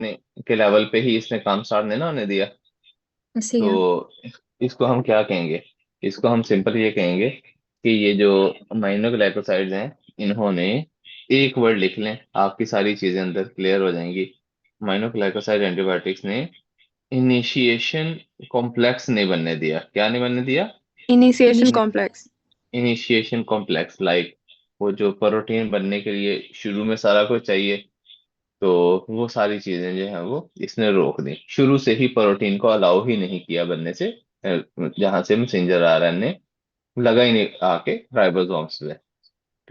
के लेवल पे ही इसने काम स्टार्ट नहीं ना होने दिया। ऐसे क्या? तो इसको हम क्या कहेंगे? इसको हम सिंपल ये कहेंगे कि ये जो अमाइनोग्लाइकोसाइड्स हैं, इन्होंने एक वर्ड लिख लें, आपकी सारी चीजें अंदर क्लियर हो जाएंगी। अमाइनोग्लाइकोसाइड एंटीबायोटिक्स ने इनिशिएशन कॉम्प्लेक्स नहीं बनने दिया। क्या नहीं बनने दिया? Initiation complex. Initiation complex, like वो जो प्रोटीन बनने के लिए शुरू में सारा कुछ चाहिए, तो वो सारी चीजें जो है वो इसने रोक दी। शुरू से ही प्रोटीन को अलाउ ही नहीं किया बनने से। जहां से मैसेंजर आरएनए लगा ही नहीं आके राइबोसोम्स पे।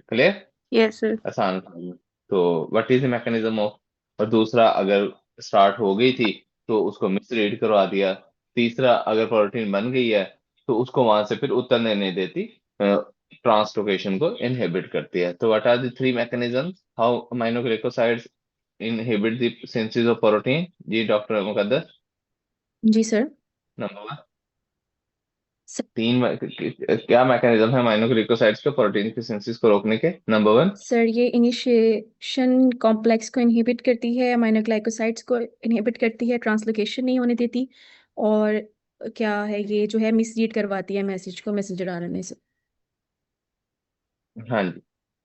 क्लियर? Yes sir. आसान था ये। तो what is the mechanism of. और दूसरा, अगर स्टार्ट हो गई थी तो उसको मिसरीड करवा दिया। तीसरा, अगर प्रोटीन बन गई है तो उसको वहां से फिर उतरने नहीं देती, ट्रांसलोकेशन को इनहिबिट करती है। तो what are the three mechanisms how aminoglycosides inhibit the synthesis of protein? जी डॉक्टर मुकद्दर। जी सर। नंबर स- क्या मैकेनिज्म है अमाइनोग्लिकोसाइड्स के प्रोटीन की सिंथेसिस को रोकने के? Number one. सर ये इनिशिएशन कॉम्प्लेक्स को इनहिबिट करती है, अमाइनोग्लाइकोसाइड्स को इनहिबिट करती है, ट्रांसलोकेशन नहीं होने देती। और क्या है, ये जो है मिसरीड करवाती है मैसेज को मैसेंजर आरएनए से। हाँ जी।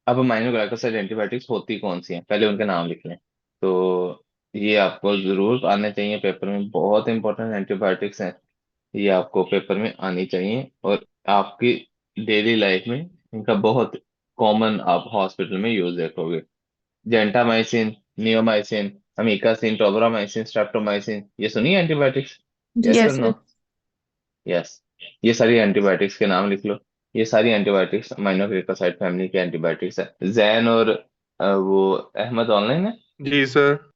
अब अमाइनोग्लाइकोसाइड एंटीबायोटिक्स होती कौन सी हैं, पहले उनके नाम लिख लें। तो ये आपको जरूर आने चाहिए पेपर में, बहुत इंपॉर्टेंट एंटीबायोटिक्स हैं। ये आपको पेपर में आनी चाहिए, और आपकी डेली लाइफ में इनका बहुत कॉमन आप हॉस्पिटल में यूज देखोगे। Gentamicin, neomycin, amikacin, tobramycin, streptomycin, ये सुनिए एंटीबायोटिक्स। जी यस सर। और नो? यस। ये सारी एंटीबायोटिक्स के नाम लिख लो। ये सारी एंटीबायोटिक्स माइनोग्लिकोसाइड फैमिली के एंटीबायोटिक्स है। जैन और वो अहमद ऑनलाइन है। जी सर।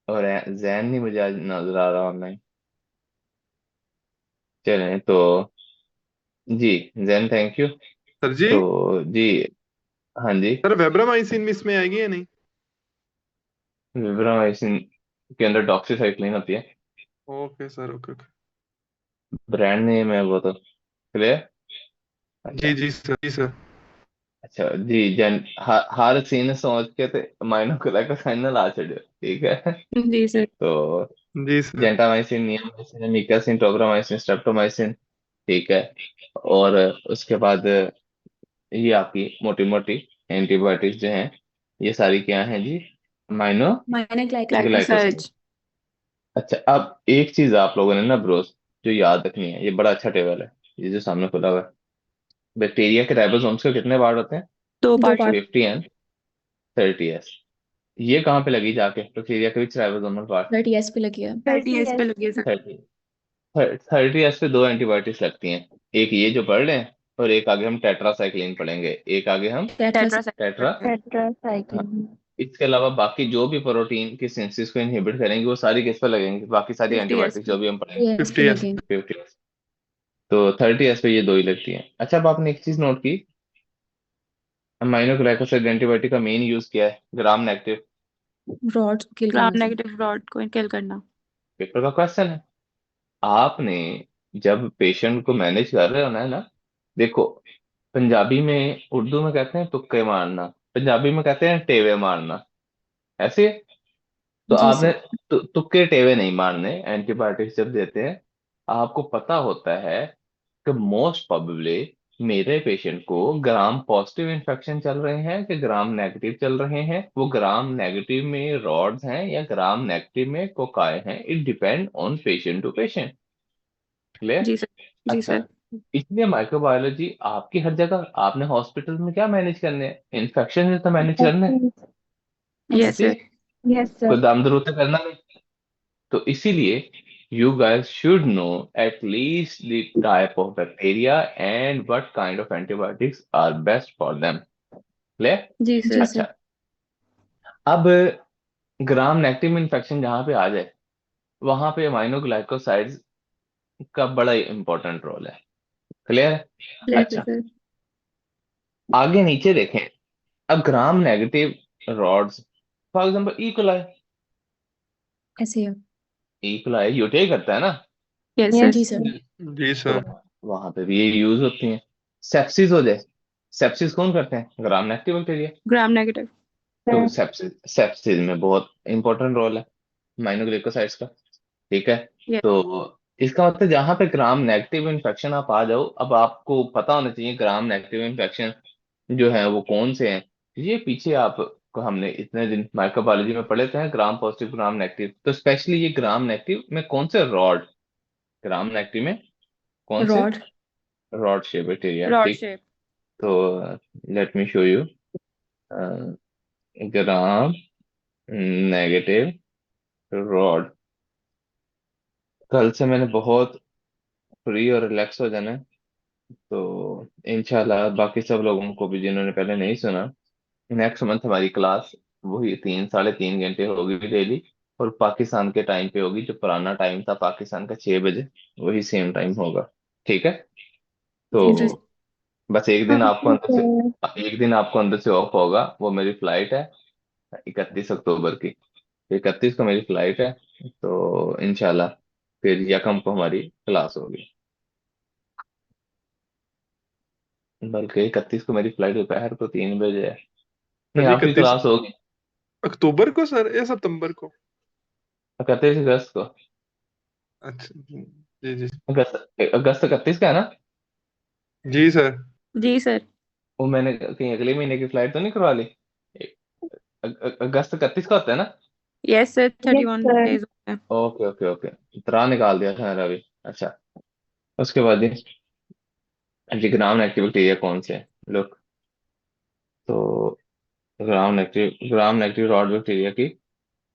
और जैन नहीं मुझे आज नजर आ रहा ऑनलाइन। चलें तो, जी जैन थैंक यू। सर जी। तो जी, हाँ जी। सर वेब्रामाइसिन भी इसमें आएगी या नहीं? विब्रामाइसिन के अंदर डॉक्सीसाइक्लिन होती है। Okay sir, okay okay. Brand name है वो तो। क्लियर? जी अच्छा। जी सर, जी सर। अच्छा जी, हर सीन सोच के ते माइनो को फाइनल आ छड़ियो, ठीक है। जी सर। तो जी sir. Gentamicin, neomycin, amikacin, tobramycin, streptomycin, ठीक है। और उसके बाद ये आपकी मोटी मोटी एंटीबायोटिक्स जो हैं, ये सारी क्या हैं जी? माइनो ग्लाइकोसाइड। माइनोग्लाइकोसाइड्स। अच्छा, अब एक चीज आप लोगों ने ना ब्रोस जो याद रखनी है, ये बड़ा अच्छा टेबल है, ये जो सामने खुला हुआ है। बैक्टीरिया के राइबोसोम्स के कितने पार्ट होते हैं? दो दो पार्ट। Part 50 and 30 S. ये कहाँ पे लगी जाके बैक्टीरिया के विच राइबोसोमल पार्ट? 30S पे लगी है। 30 पे लगी है सर। 30। 30 एस पे दो एंटीबायोटिक्स लगती हैं। एक ये जो पढ़ लें, और एक आगे हम टेट्रासाइक्लिन पढ़ेंगे, एक आगे हम टेट्रा। टेट्रासाइक्लिन। हाँ। इसके अलावा बाकी जो भी प्रोटीन की सिंथेसिस को इनहिबिट करेंगे वो सारी किस पर लगेंगे? बाकी सारी 50 एस एंटीबायोटिक्स पे। जो भी हम पढ़ेंगे। 30S पे 50 एस। लगे। 50। तो 30 एस पे ये दो ही लगती हैं। अच्छा, अब आपने एक चीज नोट की, अमाइनोग्लाइकोसाइड एंटीबायोटिक का मेन यूज क्या है? ग्राम नेगेटिव। रॉड्स को किल ग्राम करना सर। नेगेटिव रॉड को किल करना। पेपर का क्वेश्चन है। आपने जब पेशेंट को मैनेज कर रहे हो ना, है ना, देखो, पंजाबी में, उर्दू में कहते हैं तुक्के मारना, पंजाबी में कहते हैं टेवे मारना, ऐसे है? तो जी आपने सर। तुक्के टेवे नहीं मारने एंटीबायोटिक्स जब देते हैं। आपको पता होता है कि मोस्ट प्रोबेबली मेरे पेशेंट को ग्राम पॉजिटिव इन्फेक्शन चल रहे हैं कि ग्राम नेगेटिव चल रहे हैं, वो ग्राम नेगेटिव में रॉड्स हैं या ग्राम नेगेटिव में कोकाई हैं, it depend on patient to patient. Clear? जी सर। जी अच्छा। सर। इसलिए माइक्रोबायोलॉजी आपकी हर जगह, आपने हॉस्पिटल में क्या मैनेज करने हैं? इन्फेक्शन तो मैनेज करने हैं। यस यस ऐसे सर। सर। ही कोई दाम दरूद करना नहीं। तो इसीलिए you guys should know at least the type of bacteria and what kind of antibiotics are best for them. Clear? जी जी सर। सर। अच्छा। अब ग्राम नेगेटिव इन्फेक्शन जहां पे आ जाए, वहां पे अमाइनोग्लाइकोसाइड्स का बड़ा इंपॉर्टेंट रोल है। क्लियर है? यस अच्छा, सर। आगे नीचे देखें। अब gram negative rods, for example E coli. ऐसे है। इकोलाई यूटीआई करता है ना। Yes sir. जी सर। जी तो सर। वहां पे भी ये यूज होती हैं। सेप्सिस हो जाए, सेप्सिस कौन करते हैं? Gram negative bacteria. Gram negative. तो सेप्सिस सेप्सिस में बहुत इंपॉर्टेंट रोल है माइनोग्लिकोसाइड्स का। ठीक है। Yes. तो इसका मतलब जहां पे ग्राम नेगेटिव इन्फेक्शन आप आ जाओ, अब आपको पता होना चाहिए ग्राम नेगेटिव इन्फेक्शन जो है वो कौन से हैं। ये पीछे आप को हमने इतने दिन माइक्रोबायोलॉजी में पढ़े थे ग्राम पॉजिटिव ग्राम नेगेटिव, तो स्पेशली ये ग्राम नेगेटिव में कौन से रॉड, ग्राम नेगेटिव में कौन से rod. Rod shape bacteria. Rod ठीक। shape. तो let me show you gram negative rod. कल से मैंने बहुत फ्री और रिलैक्स हो जाना है, तो इंशाल्लाह बाकी सब लोगों को भी जिन्होंने पहले नहीं सुना, नेक्स्ट मंथ हमारी क्लास वही 3 साढ़े 3 घंटे होगी डेली, और पाकिस्तान के टाइम पे होगी, जो पुराना टाइम था पाकिस्तान का 6 बजे, वही सेम टाइम होगा। ठीक है। जी जी। तो बस एक दिन आपको अंदर से, एक दिन आपको अंदर से ऑफ होगा, वो मेरी फ्लाइट है 31 अक्टूबर की। 31 को मेरी फ्लाइट है, तो इंशाल्लाह फिर यकम को हमारी क्लास होगी। बल्कि 31 को मेरी फ्लाइट दोपहर को 3 बजे है। नहीं, सर, आपकी 31 क्लास होगी अक्टूबर को सर या सितंबर को? 31 अगस्त को। अच्छा। जी जी। अगस्त अगस्त 31 का है ना? जी सर। जी सर। वो मैंने कहीं अगले महीने की फ्लाइट तो नहीं करवा ली? अगस्त 31 का होता है ना? Yes sir, 31 days होते हैं। ओके ओके ओके, इतना निकाल दिया था मेरा अभी। अच्छा, उसके बाद ये ग्राम नेगेटिव बैक्टीरिया कौन से हैं? लोग, तो ग्राम नेगेटिव रॉड बैक्टीरिया की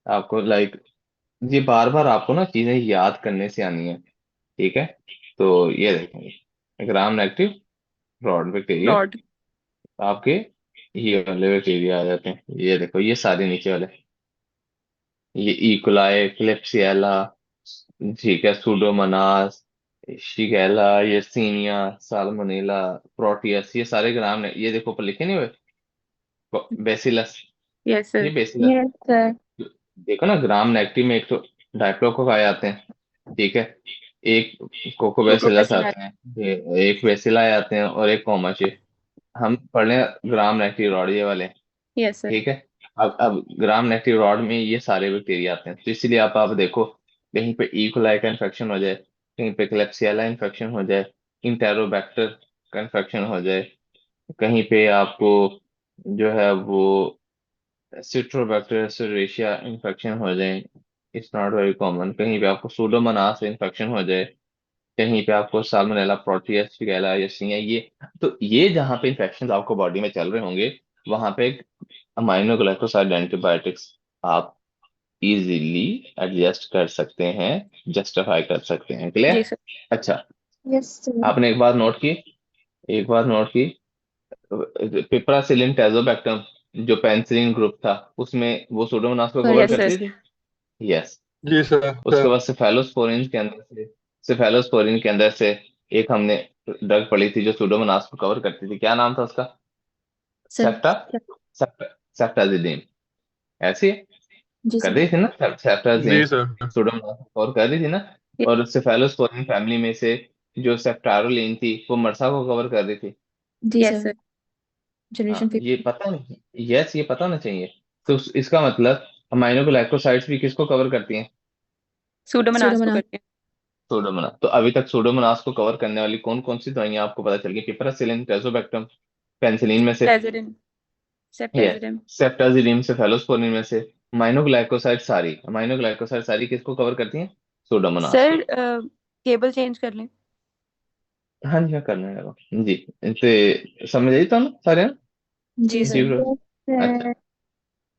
आपको लाइक, ये बार बार आपको ना चीजें याद करने से आनी है। ठीक है। तो ये देखेंगे gram negative rod bacteria Rod. आपके, ये वाले बैक्टीरिया आ जाते हैं। ये देखो ये सारे नीचे वाले, ये इकोलाई, क्लिप्सिएला, ठीक है, Pseudomonas, Shigella, yersinia, salmonella, Proteus, ये सारे ग्राम ने, ये देखो ऊपर लिखे नहीं हुए, बेसिलस, Yes sir. ये बेसिलस। देखो ना ग्राम नेगेटिव में एक तो डाइप्लोकोकाई आते हैं। ठीक है। एक कोकोबैसिलस Leucobacilli. आते हैं, एक बेसिलाई आते हैं, और एक कोमाचे। हम पढ़ रहे हैं ग्राम नेगेटिव रॉड ये वाले। Yes sir. ठीक है। अब ग्राम नेगेटिव रॉड में ये सारे बैक्टीरिया आते हैं, तो इसलिए आप देखो कहीं पे इकोलाई का इन्फेक्शन हो जाए, कहीं पे क्लेब्सियला इन्फेक्शन हो जाए, इंटेरोबैक्टर का इन्फेक्शन हो जाए, कहीं पे आपको जो है वो सिट्रोबैक्टर सीरेशिया इन्फेक्शन हो जाए, इट्स नॉट वेरी कॉमन, कहीं पे आपको सूडोमोनास इन्फेक्शन हो जाए, कहीं पे आपको साल्मोनेला, प्रोटियस, शिगेला, यर्सिनिया, ये, तो ये जहाँ पे इन्फेक्शन आपको बॉडी में चल रहे होंगे, वहां पे अमाइनो ग्लाइकोसाइड एंटीबायोटिक्स आप इजीली एडजस्ट कर सकते हैं, जस्टिफाई कर सकते हैं। जी क्लियर? सर। अच्छा, आपने एक बार नोट की पिपरासिलिन टैजोबैक्टम, जो पेनिसिलिन ग्रुप था, उसमें वो सूडोमोनास को कवर Yes sir. करती थी। यस। जी सर। उसके बाद सिफेलोस्पोरिन के अंदर से एक हमने ड्रग पढ़ी थी जो सूडोमोनास को कवर करती थी, क्या नाम था उसका? सर। सेप्टा सेप्टा सेप्टाजिडिन, ऐसी जी कर सर। दी थी ना, सेप्टाजिन जी सर। सूडोमोनास को कवर कर दी थी ना। Yes. और सेफेलोस्पोरिन फैमिली में से जो सेप्टारोलिन थी वो मर्सा को कवर कर दी थी। जी Yes सर। sir. जनरेशन हाँ, ये 50। पता नहीं, यस ये पता होना चाहिए। तो इसका मतलब अमाइनो ग्लाइकोसाइड्स भी किसको कवर करती हैं? Pseudomonas को सूडोमोनास। करते हैं। सूडोमोनास। तो अभी तक सूडोमोनास को कवर करने वाली कौन कौन सी दवाइयां आपको पता चल गई? पिपरासिलिन, टैजोबैक्टम, पेनिसिलिन में से, Ceftazidime. ये Ceftazidime. सेप्टाजिडिम, सेफेलोस्पोरिन में से, अमाइनो ग्लाइकोसाइड सारी किसको कवर करती हैं? सूडोमोनास को। सर केबल चेंज कर लें। हाँ जी, हाँ करना है वो। जी। तो समझ आई तो ना सारे ना? जी जी जी सर। सर। ब्रो। अच्छा।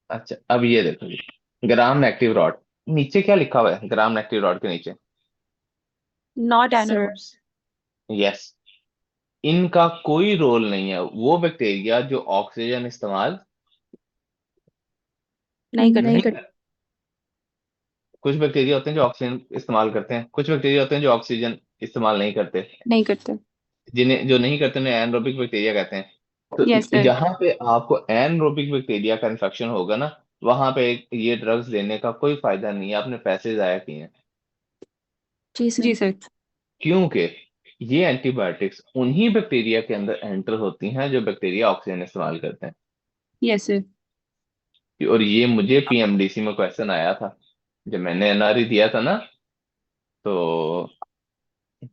अच्छा, अब ये देखो जी, ग्राम नेगेटिव रॉड, नीचे क्या लिखा हुआ है ग्राम नेगेटिव रॉड के नीचे? Not sir. anaerobes. यस। इनका कोई रोल नहीं है, वो बैक्टीरिया जो ऑक्सीजन इस्तेमाल नहीं नहीं करते। नहीं कर। कर, कुछ बैक्टीरिया होते हैं जो ऑक्सीजन इस्तेमाल करते हैं, कुछ बैक्टीरिया होते हैं जो ऑक्सीजन इस्तेमाल नहीं करते। नहीं करते। जिन्हें जो नहीं करते उन्हें एनरोबिक बैक्टीरिया कहते हैं। तो Yes sir. जहां पे आपको एनरोबिक बैक्टीरिया का इन्फेक्शन होगा ना, वहां पे ये ड्रग्स लेने का कोई फायदा नहीं है, आपने पैसे जाया किए हैं। जी जी सर। सर। क्योंकि ये एंटीबायोटिक्स उन्हीं बैक्टीरिया के अंदर एंटर होती हैं जो बैक्टीरिया ऑक्सीजन इस्तेमाल करते हैं। Yes sir. और ये मुझे पीएमडीसी में क्वेश्चन आया था जब मैंने एनआरई दिया था ना, तो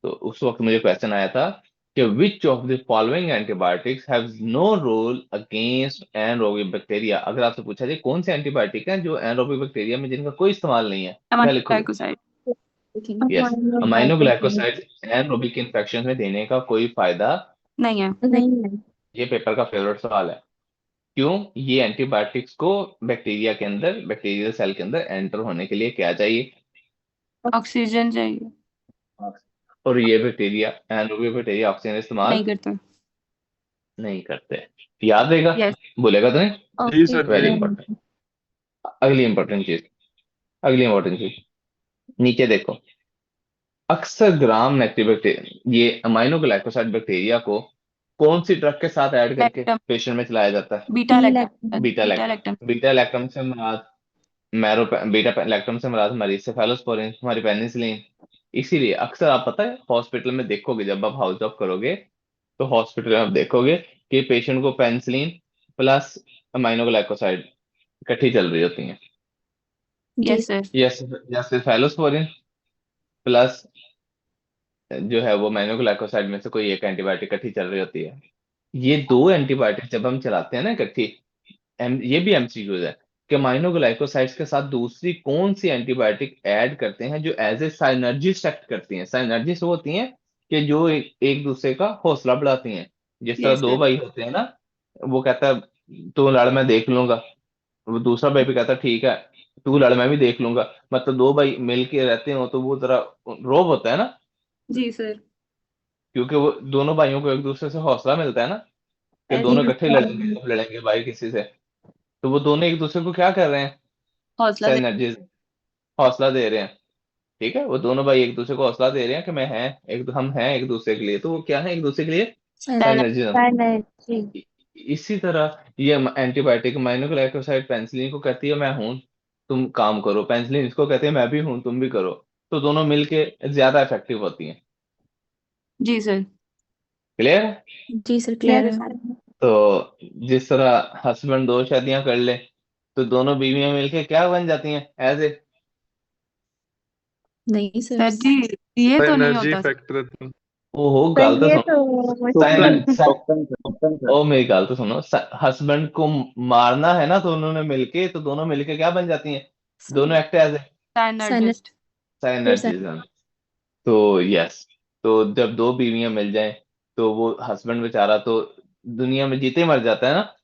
उस वक्त मुझे क्वेश्चन आया था कि which of the following antibiotics have no role against anaerobic bacteria. अगर आपसे पूछा जाए कौन से एंटीबायोटिक हैं जो एनरोबिक बैक्टीरिया में जिनका कोई इस्तेमाल नहीं है, क्या अमाइनो लिखोगे? Glycoside. Yes, amino glycoside anaerobic infection में देने का कोई फायदा, नहीं है। नहीं। ये पेपर का फेवरेट सवाल है। क्यों? ये एंटीबायोटिक्स को बैक्टीरिया के अंदर, बैक्टीरियल सेल के अंदर एंटर होने के लिए क्या चाहिए? ऑक्सीजन चाहिए। और ये बैक्टीरिया, एनरोबिक बैक्टीरिया ऑक्सीजन इस्तेमाल नहीं करते। नहीं करते। याद रहेगा, यस। बोलेगा तो नहीं। जी सर, वेरी जी। इंपॉर्टेंट। अगली इंपॉर्टेंट चीज, अगली इंपॉर्टेंट चीज, नीचे देखो। अक्सर ग्राम नेगेटिव बैक्टीरिया, ये अमाइनो ग्लाइकोसाइड बैक्टीरिया को कौन सी ड्रग के साथ ऐड करके लैक्टम। पेशेंट में चलाया जाता है? Beta lactam. Beta beta lactam. Lactam. Beta lactam से मुराद बीटा लैक्टम से मुराद हमारी सेफेलोस्पोरिन, हमारी पेनिसिलिन। इसीलिए अक्सर आप पता है हॉस्पिटल में देखोगे, जब आप हाउस जॉब करोगे तो हॉस्पिटल में आप देखोगे कि पेशेंट को पेनिसिलिन प्लस अमाइनो ग्लाइकोसाइड इकट्ठी चल रही होती है, यस सर। या सेफेलोस्पोरिन प्लस जो है वो अमाइनो ग्लाइकोसाइड में से कोई एक एंटीबायोटिक इकट्ठी चल रही होती है। ये दो एंटीबायोटिक जब हम चलाते हैं ना इकट्ठी, ये भी एमसीक्यूज है कि माइनोग्लाइकोसाइड्स के साथ दूसरी कौन सी एंटीबायोटिक ऐड करते हैं जो एज ए साइनर्जिस्ट एक्ट करती हैं। साइनर्जिस्ट वो होती हैं कि जो एक दूसरे का हौसला बढ़ाती हैं। जिस तरह यस दो सर। भाई होते हैं ना, वो कहता है तू लड़ मैं देख लूंगा, वो दूसरा भाई भी कहता है ठीक है तू लड़ मैं भी देख लूंगा। मतलब दो भाई मिल के रहते हो तो वो जरा रोब होता है ना, जी सर। क्योंकि वो दोनों भाइयों को एक दूसरे से हौसला मिलता है ना, कि दोनों इकट्ठे लड़ेंगे, जब लड़ेंगे भाई किसी से, तो वो दोनों एक दूसरे को क्या कर रहे हैं? हौसला दे। साइनर्जिस्ट, हौसला दे रहे हैं। ठीक है, वो दोनों भाई एक दूसरे को हौसला दे रहे हैं कि मैं हैं एक, हम हैं एक दूसरे के लिए, तो वो क्या है एक दूसरे के लिए? साइनर्जिज्म। इसी तरह ये एंटीबायोटिक माइनोग्लाइकोसाइड पेनिसिलिन को कहती है मैं हूं तुम काम करो, पेनिसिलिन इसको कहते हैं मैं भी हूं तुम भी करो, तो दोनों मिलके ज्यादा इफेक्टिव होती हैं। जी सर। क्लियर? जी सर, क्लियर है। तो जिस तरह हस्बैंड दो शादियां कर ले तो दोनों बीवियां मिलके क्या बन जाती हैं? एज ए नहीं सर सर। जी, ये तो नहीं एनर्जी होता सर। फैक्टर। ओहो, गाल तो सुनो। ओ मेरी गाल तो सुनो, हस्बैंड को मारना है ना तो उन्होंने मिलके, तो दोनों मिलके क्या बन जाती हैं? दोनों एक्ट एज ए साइनर्जिस्ट। साइनर्जिज्म। तो यस, तो जब दो बीवियां मिल जाएं तो वो हस्बैंड बेचारा तो दुनिया में जीते ही मर जाता है ना।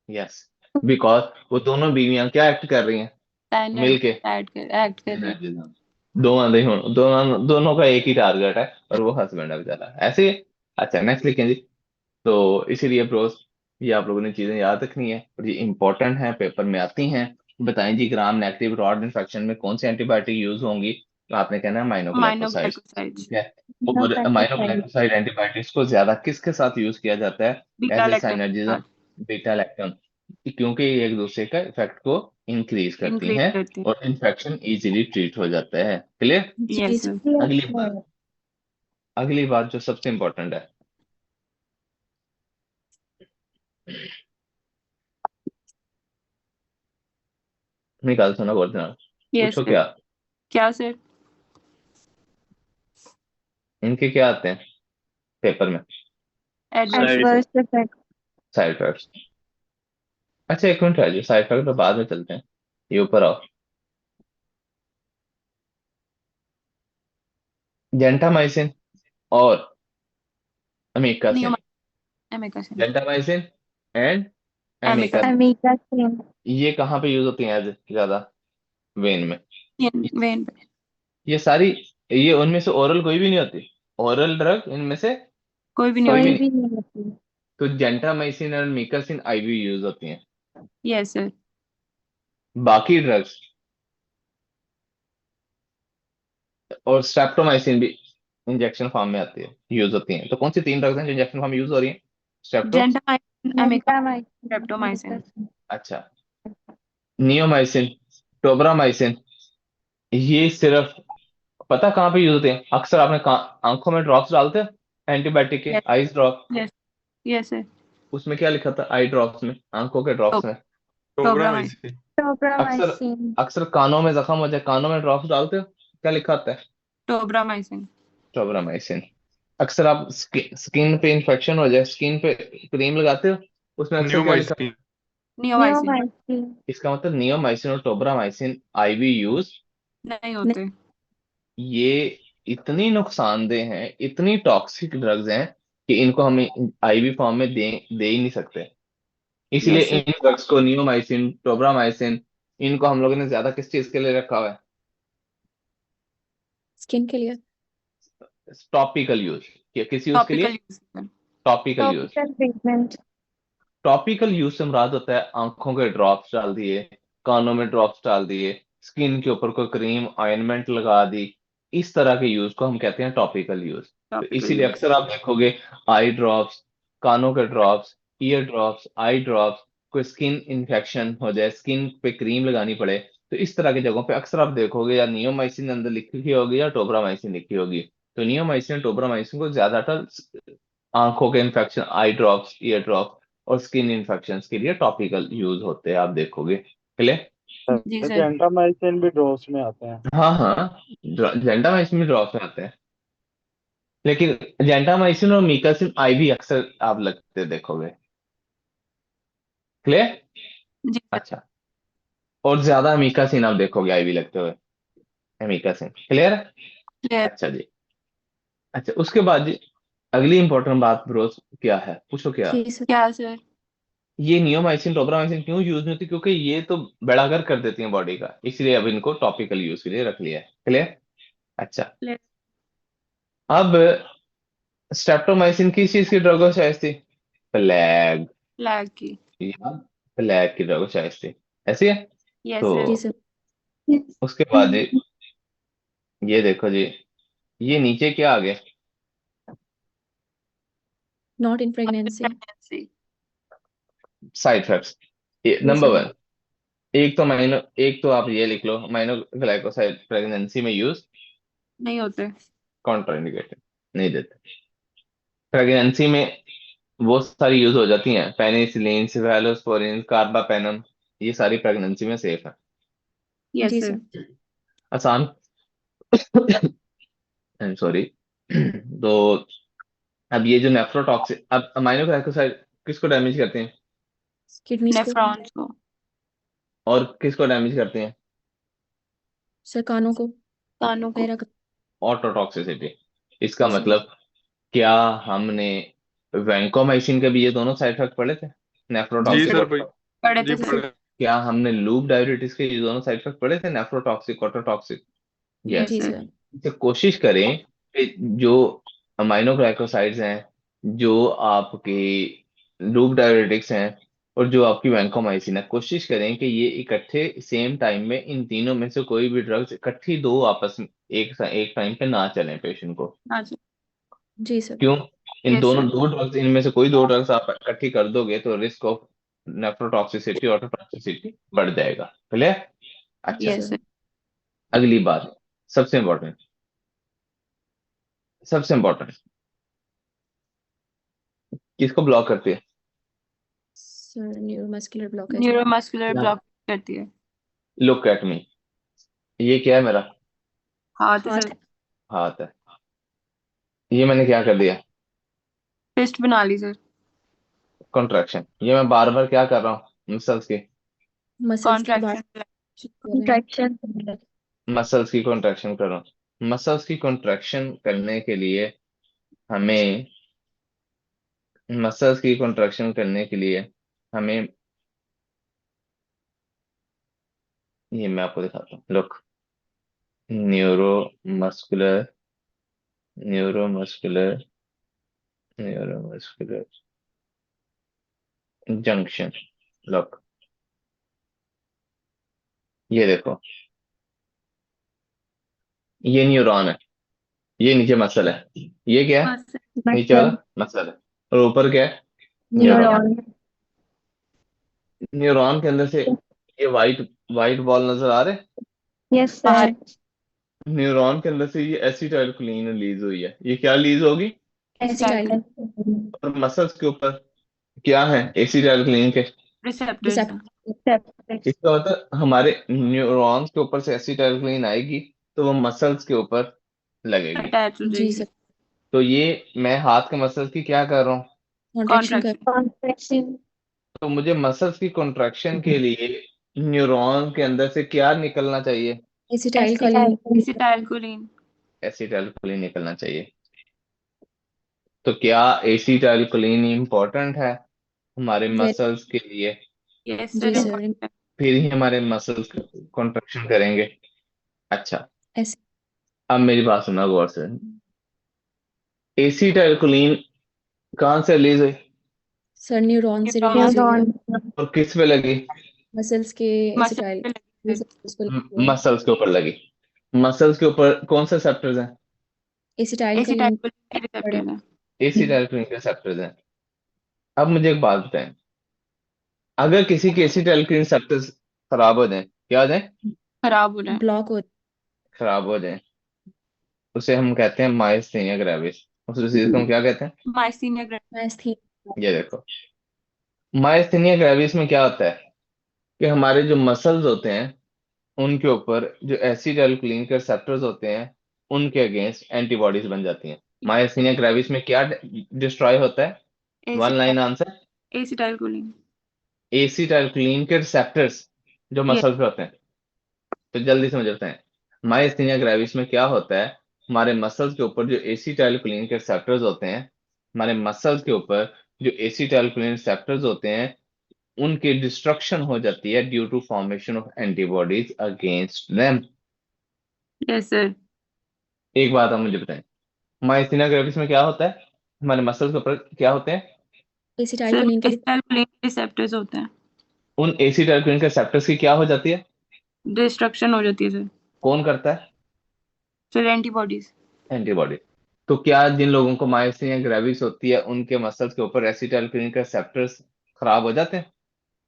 यस, बिकॉज वो दोनों बीवियां क्या एक्ट कर रही हैं मिलके? एक्ट कर रही है। Synergism। दो आंधे हों, दोनों दोनों का एक ही टारगेट है और वो हस्बैंड है बेचारा, ऐसे ही। अच्छा, नेक्स्ट लिखें जी। तो इसीलिए ब्रोस, ये आप लोगों ने चीजें याद रखनी है और ये इंपॉर्टेंट है, पेपर में आती हैं। बताएं जी, ग्राम नेगेटिव रॉड इन्फेक्शन में कौन सी एंटीबायोटिक यूज होंगी? तो आपने कहना है अमाइनो माइनोग्लाइकोसाइड। ग्लाइकोसाइड। ठीक है, और माइनोग्लाइकोसाइड एंटीबायोटिक्स को ज्यादा किसके साथ यूज किया जाता है? बीटा एज ए लैक्टम के साइनर्जिज्म, साथ बीटा लैक्टम, क्योंकि ये एक दूसरे का इफेक्ट को इंक्रीज करती इंक्रीज हैं करती है। और इन्फेक्शन इजीली ट्रीट हो जाता है। क्लियर? जी यस सर। सर। अगली बात जो सबसे इंपॉर्टेंट है, निकाल सुना बोलते ना, यस पूछो सर। क्या क्या सर? इनके क्या आते हैं पेपर में? एडवर्स। Side effects. अच्छा एक मिनट राजू, साइड इफेक्ट तो बाद में चलते हैं, ये ऊपर आओ। जेंटामाइसिन और amikacin, amikacin. Gentamicin and amikacin. Amikacin, ये कहाँ पे यूज होती हैं एज ज्यादा? वेन में। वेन पे। ये सारी, ये उनमें से ओरल कोई भी नहीं होती, ओरल ड्रग इनमें से कोई भी नहीं कोई होती। भी नहीं। तो जेंटामाइसिन और मीकासिन आईवी यूज होती हैं। Yes sir. बाकी ड्रग्स और स्ट्रेप्टोमाइसिन भी इंजेक्शन फॉर्म में आती है, यूज होती हैं। तो कौन सी तीन ड्रग्स हैं जो इंजेक्शन फॉर्म में यूज हो रही हैं? Strepto, gentamicin, amikacin, streptomycin. अच्छा, नियोमाइसिन, टोब्रामाइसिन, ये सिर्फ पता कहाँ पे यूज होते हैं? अक्सर आपने आंखों में ड्रॉप्स डालते हैं एंटीबायोटिक के, yes. Eyes drop, yes. Yes sir. उसमें क्या लिखा था? आई ड्रॉप्स में, आंखों के ड्रॉप्स में टोब्रामाइसिन। अक्सर टोब्रामाइसिन। अक्सर कानों में जख्म हो जाए, कानों में ड्रॉप्स डालते हो, क्या लिखा होता है? टोब्रामाइसिन। टोब्रामाइसिन। अक्सर आप स्किन पे इंफेक्शन हो जाए, स्किन पे क्रीम लगाते हो, उसमें अक्सर क्या लिखा? नियोमाइसिन। नियोमाइसिन। नियोमाइसिन। इसका मतलब नियोमाइसिन और टोब्रामाइसिन आईवी यूज नहीं होते। ये इतनी नुकसानदेह हैं, इतनी टॉक्सिक ड्रग्स हैं कि इनको हम आईवी फॉर्म में दे ही नहीं सकते। इसलिए यस सर। इन ड्रग्स को, नियोमाइसिन, टोब्रामाइसिन, इनको हम लोगों ने ज्यादा किस चीज के लिए रखा हुआ है? स्किन के लिए। Topical use. किस यूज के लिए? Topical use sir. Topical use. Topical treatment. Topical use से मुराद होता है आंखों के ड्रॉप्स डाल दिए, कानों में ड्रॉप्स डाल दिए, स्किन के ऊपर कोई क्रीम ऑइंटमेंट लगा दी, इस तरह के यूज को हम कहते हैं टॉपिकल यूज। तो टॉपिकल इसीलिए यूज। अक्सर आप देखोगे आई ड्रॉप्स, कानों के drops, ear drops, eye drops, कोई स्किन इन्फेक्शन हो जाए, स्किन पे क्रीम लगानी पड़े, तो इस तरह की जगहों पे अक्सर आप देखोगे या नियोमाइसिन अंदर लिखी होगी या टोब्रामाइसिन लिखी होगी। तो नियोमाइसिन टोब्रामाइसिन को ज्यादातर आंखों के infection, eye drops, year drop और स्किन इन्फेक्शंस के लिए टॉपिकल यूज होते हैं, आप देखोगे। क्लियर? जी सर। जेंटामाइसिन भी ड्रॉप्स में आते हैं। हाँ हाँ, जेंटामाइसिन भी ड्रॉप्स में आते हैं, लेकिन जेंटामाइसिन और मीकासिन आई भी अक्सर आप लगते देखोगे। क्लियर? जी सर। अच्छा। और ज्यादा मीकासिन आप देखोगे आई भी लगते हुए, मीकासिन। क्लियर? क्लियर। अच्छा जी। अच्छा, उसके बाद जी अगली इंपॉर्टेंट बात ब्रोस क्या है, पूछो क्या? जी सर। क्या सर? ये नियोमाइसिन टोब्रामाइसिन क्यों यूज नहीं होती? क्योंकि ये तो बेड़ागर कर देती हैं बॉडी का, इसलिए अब इनको टॉपिकल यूज के लिए रख लिया है। क्लियर? अच्छा। क्लियर। अब स्ट्रेप्टोमाइसिन किस चीज की ड्रग हो शायद थी? प्लेग। फ्लैग की। या प्लेग की ड्रग हो शायद थी, ऐसी है। यस तो सर। जी सर। उसके बाद ये देखो जी, ये नीचे क्या आ गया? Not in pregnancy. Pregnancy. Side effects. जी नंबर सर। वन, एक तो आप ये लिख लो, माइनो ग्लाइकोसाइड प्रेगनेंसी में यूज नहीं होते। कॉन्ट्राइंडिकेटेड, नहीं देते। प्रेगनेंसी में वो सारी यूज हो जाती हैं, पेनिसिलिन, सिफेलोस्पोरिन, कार्बापेनम, ये सारी प्रेगनेंसी में सेफ है, यस जी सर। सर। आसान। I am sorry. तो अब ये जो नेफ्रोटॉक्सिक, अब अमाइनो ग्लाइकोसाइड किसको डैमेज करते हैं? किडनीज को। नेफ्रॉन्स को। और किसको डैमेज करते हैं? सर कानों को। कानों को। पैरा को। ऑटोटॉक्सिसिटी। इसका जी सर। मतलब क्या हमने वैंकोमाइसिन के भी ये दोनों साइड इफेक्ट पढ़े थे, जी नेफ्रोटॉक्सिक? सर भाई। पढ़े जी थे सर। पढ़े। क्या हमने लूप डायबिटीज के ये दोनों साइड इफेक्ट पढ़े थे, नेफ्रोटॉक्सिक, ऑटोटॉक्सिक? यस जी यस। सर। सर। तो कोशिश करें कि जो अमाइनो ग्लाइकोसाइड्स हैं, जो आपके लूप डायबिटिक्स हैं और जो आपकी वैंकोमाइसिन है, कोशिश करें कि ये इकट्ठे सेम टाइम में इन तीनों में से कोई भी ड्रग्स इकट्ठी दो आपस में एक टाइम पे ना चलें पेशेंट को। हाँ सर। जी सर। क्यों? इन यस दोनों सर। दो ड्रग्स, इनमें से कोई दो ड्रग्स आप इकट्ठी कर दोगे तो रिस्क ऑफ नेफ्रोटॉक्सिसिटी, ऑटोटॉक्सिसिटी बढ़ जाएगा। क्लियर? अच्छा। जी यस सर। सर। अगली बात, सबसे इंपॉर्टेंट, सबसे इंपॉर्टेंट, किसको ब्लॉक करती है? Sir neuromuscular blockage. न्यूरोमस्कुलर क्या? ब्लॉक करती है। लुक एट मी, ये क्या है मेरा? हाथ है हार्ट। सर। हाथ है। ये मैंने क्या कर दिया? फिस्ट बना ली सर। कॉन्ट्रैक्शन। ये मैं बार बार क्या कर रहा हूँ? मसल्स की, मसल्स की बात कॉन्ट्रैक्शन। कर रहे हैं। इंट्रैक्शन। मसल्स की कॉन्ट्रैक्शन कर रहा हूँ। मसल्स की कॉन्ट्रैक्शन करने के लिए हमें, मसल्स की कॉन्ट्रैक्शन करने के लिए हमें, ये मैं आपको दिखाता हूँ, look, neuromuscular, neuromuscular, neuromuscular junction. Look, ये देखो, ये न्यूरॉन है, ये नीचे मसल है, ये क्या है? हाँ सर। नीचे वाला मसल। मसल है, और ऊपर क्या है? न्यूरॉन। न्यूरॉन। न्यूरॉन के अंदर से ये वाइट वाइट बॉल नजर आ रहे? यस हाँ। सर। न्यूरॉन के अंदर से ये एसिटाइलकोलिन रिलीज हुई है, ये क्या रिलीज होगी? एसिटाइल। एसिटाइल। और मसल्स के ऊपर क्या है एसिटाइलकोलिन के? रिसेप्टर्स। रिसेप्ट। Separate. इसका मतलब हमारे न्यूरॉन्स के ऊपर से एसिटाइलकोलिन आएगी तो वो मसल्स के ऊपर लगेगी। अटैच हो जी जाएगी। सर, तो ये मैं हाथ के मसल्स की क्या कर रहा हूँ? कॉन्ट्रेक्शन कर कॉन्ट्रैक्शन। Contraction. तो मुझे मसल्स की कॉन्ट्रैक्शन के लिए न्यूरॉन के अंदर से क्या निकलना चाहिए? Acetyl choline. एसिटाइलकोलिन। एसिटाइलकोलिन निकलना चाहिए। तो क्या एसिटाइलकोलिन इंपॉर्टेंट है हमारे वेरी, मसल्स के लिए? यस जी सर, सर, इम्पोर्टेंट। फिर ही हमारे मसल्स कॉन्ट्रैक्शन करेंगे। अच्छा, ऐसे अब मेरी बात सुनना गौर से। एसिटाइलकोलिन कहाँ से रिलीज हुई सर न्यूरॉन से न्यूरॉन। रिलीज हुई है, Neuron. और किस पे लगी? मसल्स के मसल एसिटाइल पे लगी सर। रिसेप्टर्स पर लगी हुई है। मसल्स के ऊपर लगी। मसल्स के ऊपर कौन से रिसेप्टर्स हैं? एसिटाइल कोलिन एसिटाइलकोलिन के रिसेप्टर्स हैं। एसिटाइलकोलिन के रिसेप्टर्स हैं। अब मुझे एक बात बताएं, अगर किसी के एसिटाइलकोलिन रिसेप्टर्स खराब हो जाएं, क्या हो जाए? खराब हो रहा है। ब्लॉक हो खराब हो जाएं, उसे हम कहते हैं माइस्थेनिया ग्रेविस। उस डिजीज को हम क्या कहते हैं? Myasthenia gravis. मैस्थी ये देखो, माइस्थेनिया ग्रेविस में क्या होता है कि हमारे जो मसल्स होते हैं उनके ऊपर जो एसिटाइलकोलिन के रिसेप्टर्स होते हैं उनके अगेंस्ट एंटीबॉडीज बन जाती हैं। माइस्थेनिया ग्रेविस में क्या डिस्ट्रॉय होता है? One line answer, acetylcholine. Acetylcholine के रिसेप्टर्स जो यस। मसल पे होते हैं। तो जल्दी समझते हैं, माइस्थेनिया ग्रेविस में क्या होता है, हमारे मसल्स के ऊपर जो एसिटाइलकोलिन के रिसेप्टर्स होते हैं, हमारे मसल्स के ऊपर जो एसिटाइलकोलिन रिसेप्टर्स होते हैं उनकी डिस्ट्रक्शन हो जाती है due to formation of antibodies against them. Yes sir. एक बात आप मुझे बताएं, माइस्थेनिया ग्रेविस में क्या होता है, हमारे मसल्स के ऊपर क्या होते हैं? एसिटाइल सर कोलिन के एसिटाइलकोलिन के रिसेप्टर्स होते हैं। उन एसिटाइलकोलिन के रिसेप्टर्स की क्या हो जाती है? डिस्ट्रक्शन हो जाती है सर। कौन करता है? Sir antibodies. एंटीबॉडी। तो क्या जिन लोगों को मायोसिनिया ग्रेविस होती है उनके मसल्स के ऊपर एसिटाइलकोलिन के रिसेप्टर्स खराब हो जाते हैं?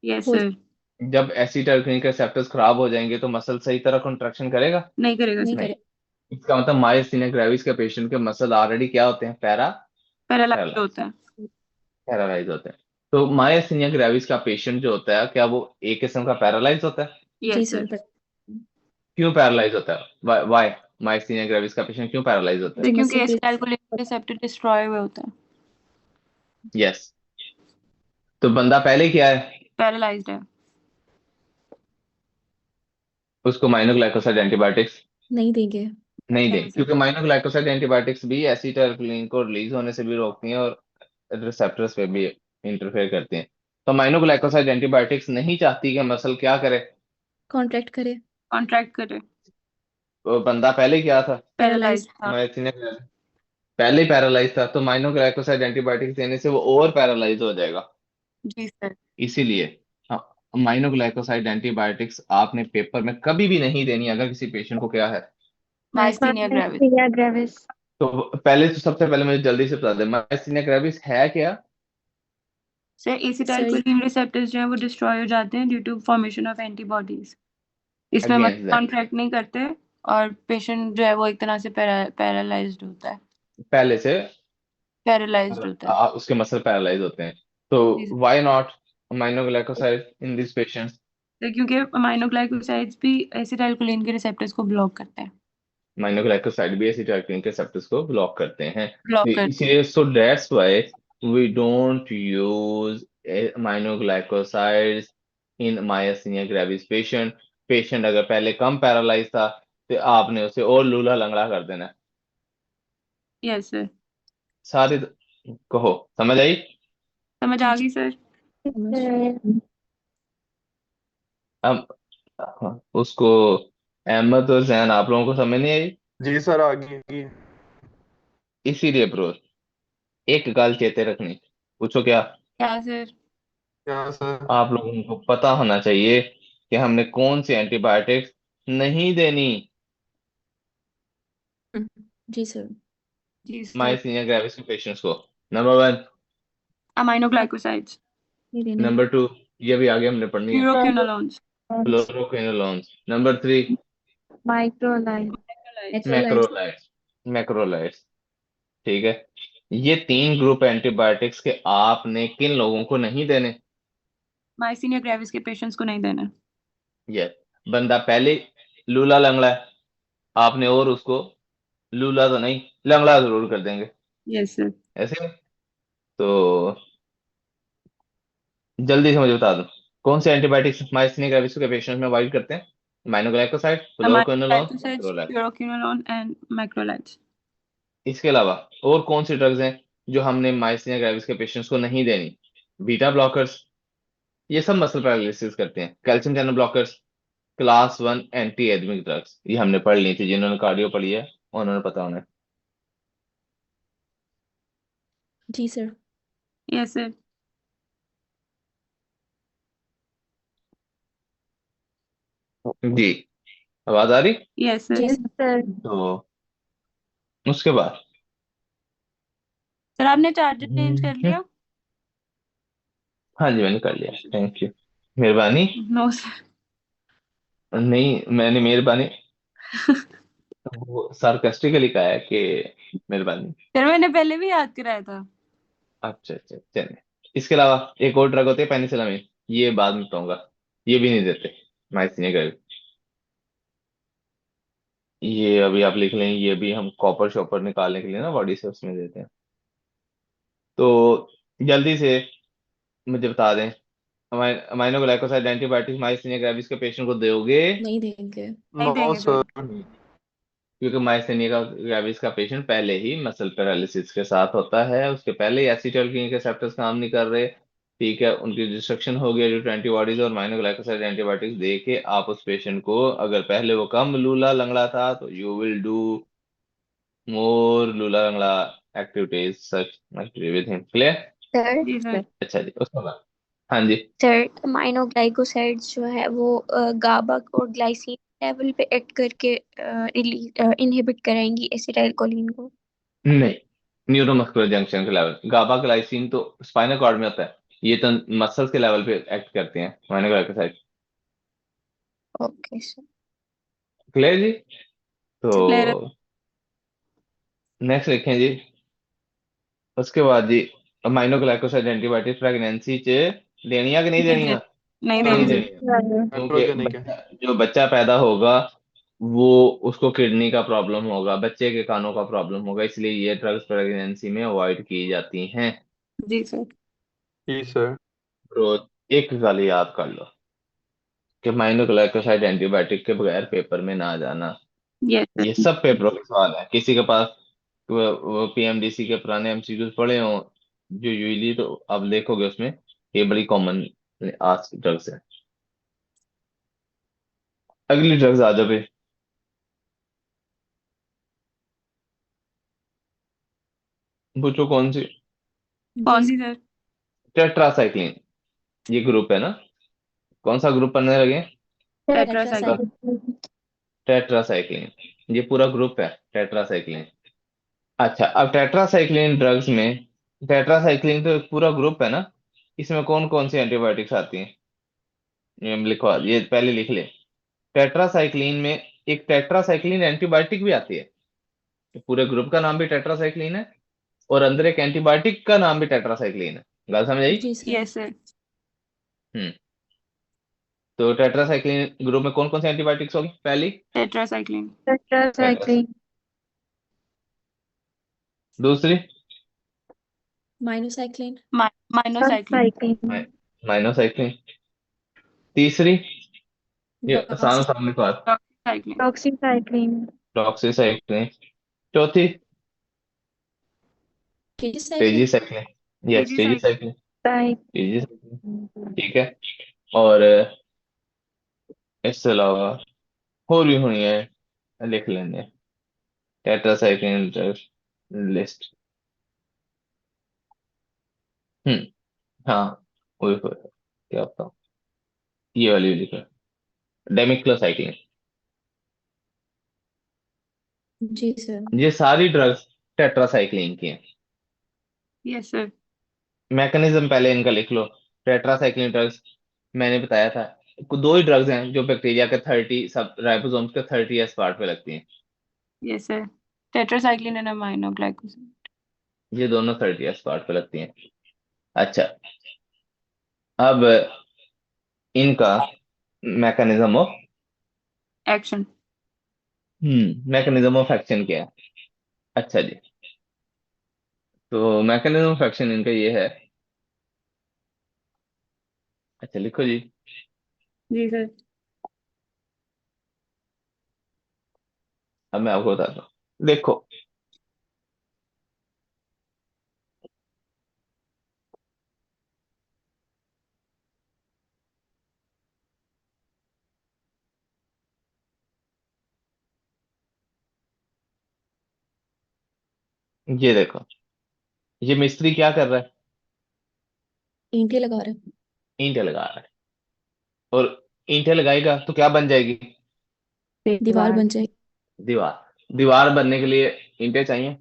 यस हो सर। जब एसिटाइलकोलिन के रिसेप्टर्स खराब हो जाएंगे तो मसल सही तरह कॉन्ट्रैक्शन करेगा? नहीं करेगा नहीं सर। नहीं। करे। इसका मतलब मायोसिनिया ग्रेविस के पेशेंट के मसल ऑलरेडी क्या होते हैं? पैरालाइज होता है। पैरालाइज होते हैं। तो मायोसिनिया ग्रेविस का पेशेंट जो होता है क्या वो एक किस्म का पैरालाइज होता है? जी यस सर, सर। क्यों पैरालाइज होता है? वाई मायोसिनिया ग्रेविस का पेशेंट क्यों पैरालाइज होता है? सर जो क्योंकि मसल के एसिटाइलकोलिन के रिसेप्टर डिस्ट्रॉय हुए होते हैं। यस। तो बंदा पहले क्या है? पैरालाइज्ड है। उसको माइनोग्लाइकोसाइड एंटीबायोटिक्स नहीं देंगे। नहीं नहीं दें, सर। क्योंकि माइनोग्लाइकोसाइड एंटीबायोटिक्स भी एसिटाइलकोलिन को रिलीज होने से भी रोकती हैं और रिसेप्टर्स पे भी इंटरफेयर करती हैं। तो माइनोग्लाइकोसाइड एंटीबायोटिक्स नहीं चाहती कि मसल क्या करे? कॉन्ट्रैक्ट करे। कॉन्ट्रैक्ट करे। वो बंदा पहले क्या था? पैरालाइज। पैरालाइज्ड था। पहले ही पैरालाइज था, तो माइनोग्लाइकोसाइड एंटीबायोटिक्स देने से वो और पैरालाइज हो जाएगा। जी सर। इसीलिए माइनोग्लाइकोसाइड एंटीबायोटिक्स आपने पेपर में कभी भी नहीं देनी अगर किसी पेशेंट को क्या है। Myasthenia gravis. Myasthenia gravis. तो पहले तो सबसे पहले मुझे जल्दी से बता दें, माइस्थेनिया ग्रेविस है क्या? सर सर एसिटाइलकोलिन रिसेप्टर्स जो है वो डिस्ट्रॉय हो जाते हैं due to formation of antibodies. इसमें अगेंस्ट मतलब दैम। कॉन्ट्रैक्ट नहीं करते और पेशेंट जो है वो एक तरह से पैरालाइज्ड होता है। पहले से पैरालाइज्ड होता है। उसके मसल पैरालाइज होते हैं। जी तो sir. Why not aminoglycoside in this patients? तो क्योंकि अमाइनोग्लाइकोसाइड्स भी एसिटाइलकोलिन के रिसेप्टर्स को ब्लॉक करते हैं। माइनोग्लाइकोसाइड भी एसिटाइलकोलिन के रिसेप्टर्स को ब्लॉक करते हैं। तो ब्लॉक करते हैं। इसीलिए so that's why we don't use aminoglycosides in myasthenia gravis patient. Patient अगर पहले कम पैरालाइज था तो आपने उसे और लूला लंगड़ा कर देना है। Yes sir. सारी कहो समझ आई? समझ आ गई सर। समझ। अब उसको अहमद और जैन आप लोगों को समझ नहीं आई? जी सर, आगे। इसीलिए ब्रो एक गल चेते रखनी, पूछो क्या? क्या सर? क्या सर? आप लोगों को पता होना चाहिए कि हमने कौन सी एंटीबायोटिक्स नहीं देनी जी सर। जी सर। माइस्थेनिया ग्रेविस के पेशेंट्स को। Number one. अमाइनोग्लाइकोसाइड्स। नहीं देने। नंबर टू, ये भी आगे हमने पढ़नी है, fluoroquinolones. Fluoroquinolones. Number three, Microlife. Electrolytes. Macrolides. Macrolides, ठीक है। ये तीन ग्रुप एंटीबायोटिक्स के आपने किन लोगों को नहीं देने? माइसीनिया ग्रेविस के पेशेंट्स को नहीं देना। ये बंदा पहले लूला लंगड़ा है, आपने और उसको लूला तो नहीं लंगड़ा जरूर कर देंगे, यस सर। ऐसे में। तो जल्दी से मुझे बता दो, कौन से एंटीबायोटिक्स माइस्थेनिया ग्रेविस के पेशेंट में अवॉइड करते हैं? Aminoglycoside, fluoroquinolone, Glycosides, macrolides. fluoroquinolone and macrolides। इसके अलावा और कौन सी ड्रग्स हैं जो हमने माइस्थेनिया ग्रेविस के पेशेंट्स को नहीं देनी? बीटा ब्लॉकर्स, ये सब मसल पैरालिसिस करते हैं। Calcium channel blockers, class 1 anti एडमिक drugs, ये हमने पढ़ ली थी, जिन्होंने कार्डियो पढ़ी है उन्होंने पता होना है। जी सर। Yes sir. जी, आवाज आ रही? Yes sir. जी Yes, सर। sir. तो उसके बाद सर आपने चार्जर चेंज कर लिया? हाँ जी, मैंने कर लिया, थैंक यू, मेहरबानी। No sir. नहीं, मैंने मेहरबानी वो सार्कास्टिकली कहा है कि मेहरबानी। सर मैंने पहले भी याद कराया था। अच्छा अच्छा, चलिए। इसके अलावा एक और ड्रग होती है पेनिसिलामिन, ये बाद में बताऊंगा, ये भी नहीं देते माइसिनिया ग्रेविस। ये अभी आप लिख लें, ये भी हम कॉपर शॉपर निकालने के लिए ना बॉडी से उसमें देते हैं। तो जल्दी से मुझे बता दें, amino glycoside antibiotic myasthenia gravis के पेशेंट को दोगे? नहीं देंगे। नहीं नो देंगे सर। सर। क्योंकि माइस्थेनिया ग्रेविस का पेशेंट पहले ही मसल पैरालिसिस के साथ होता है, उसके पहले ही एसिटाइलकोलिन के रिसेप्टर्स काम नहीं कर रहे, ठीक है, उनकी डिस्ट्रक्शन हो गया ड्यू टू एंटीबॉडीज और माइनोग्लाइकोसाइड एंटीबायोटिक्स दे के आप उस पेशेंट को, अगर पहले वो कम लूला लंगड़ा था तो यू विल डू मोर लूला लंगड़ा activities such with him. Clear? Sir जी सर। अच्छा जी, उसके बाद हाँ जी। सर माइनोग्लाइकोसाइड्स जो है वो गाबा और ग्लाइसिन लेवल पे एक्ट करके इनहिबिट कराएंगी एसिटाइलकोलिन को। नहीं, न्यूरोमस्कुलर जंक्शन के लेवल, गाबा ग्लाइसिन तो स्पाइनल कॉर्ड में होता है, ये तो मसल्स के लेवल पे एक्ट करते हैं माइनोग्लाइकोसाइड। Okay sir. क्लियर जी? तो क्लियर है। नेक्स्ट लिखें जी। उसके बाद जी, अमाइनो ग्लाइकोसाइड एंटीबायोटिक प्रेगनेंसी च देनी है कि नहीं नहीं देनी है? देनी, नहीं नहीं देनी नहीं, सर। देनी है, क्योंकि एंड्रोजेनिक है। जो बच्चा पैदा होगा वो, उसको किडनी का प्रॉब्लम होगा, बच्चे के कानों का प्रॉब्लम होगा, इसलिए ये ड्रग्स प्रेगनेंसी में अवॉइड की जाती हैं। जी सर। जी सर। तो एक गल याद कर लो कि माइनो ग्लाइकोसाइड एंटीबायोटिक के बगैर पेपर में ना जाना। यस ये सर। सब पेपरों के सवाल है, किसी के पास वो पीएमडीसी के पुराने एमसीक्यूज पढ़े हो जो यूजली, तो आप देखोगे उसमें ये बड़ी कॉमन आज ड्रग्स है। अगली ड्रग्स आ जाओ फिर, पूछो कौन सी? कौन जी सी सर? टेट्रासाइक्लिन, ये ग्रुप है ना, कौन सा ग्रुप पढ़ने लगे? टेट्रासाइक्लिन। टेट्रासाइक्लिन। टेट्रासाइक्लिन, ये पूरा ग्रुप है टेट्रासाइक्लिन। अच्छा, अब टेट्रासाइक्लिन ड्रग्स में, टेट्रासाइक्लिन तो एक पूरा ग्रुप है ना, इसमें कौन कौन सी एंटीबायोटिक्स आती हैं? ये लिखो, ये पहले लिख ले। टेट्रासाइक्लिन में एक टेट्रासाइक्लिन एंटीबायोटिक भी आती है, पूरे ग्रुप का नाम भी टेट्रासाइक्लिन है और अंदर एक एंटीबायोटिक का नाम भी टेट्रासाइक्लिन है। गल समझ आई? जी सर। Yes sir. हम्म। तो टेट्रासाइक्लिन ग्रुप में कौन कौन सी एंटीबायोटिक्स होगी? पहली टेट्रासाइक्लिन। Tetras, tetracycline. दूसरी माइनोसाइक्लिन। माइनोसाइक्लिन। साइक्लिन। माइनोसाइक्लिन, तीसरी, ये डॉक्सी। सामने सामने की बात, डॉक्सीसाइक्लिन। डॉक्सीसाइक्लिन। डॉक्सीसाइक्लिन, चौथी टीजीसाइक्लिन। तेजीसाइक्लिन, यस टीजीसाइक्लिन। तेजीसाइक्लिन, साइक्लिन। तेजीसाइक्लिन, ठीक है। और इसके अलावा और भी होनी है, लिख लेंगे टेट्रासाइक्लिन लिस्ट। हम्म, हाँ, वो क्या बताऊँ, ये वाली भी लिखो, डेमिक्लोसाइक्लिन। जी सर। ये सारी ड्रग्स टेट्रासाइक्लिन की हैं। Yes sir. मैकेनिज्म पहले इनका लिख लो। टेट्रासाइक्लिन ड्रग्स मैंने बताया था, दो ही ड्रग्स हैं जो बैक्टीरिया के 30 सब राइबोसोम्स के 30s पार्ट पे लगती हैं, yes sir. Tetracycline and aminoglycoside. ये दोनों 30s पार्ट पे लगती हैं। अच्छा, अब इनका mechanism of action. Mechanism of action क्या है? अच्छा जी, तो मैकेनिज्म ऑफ एक्शन इनका ये है। अच्छा लिखो जी। जी सर। अब मैं आपको बताता हूँ, देखो। ये देखो, ये मिस्त्री क्या कर रहा है? ईंटें लगा रहे हैं। ईंटें लगा रहा है। और ईंटें लगाएगा तो क्या बन जाएगी? दीवार बन जाएगी। दीवार। दीवार बनने के लिए ईंटें चाहिए,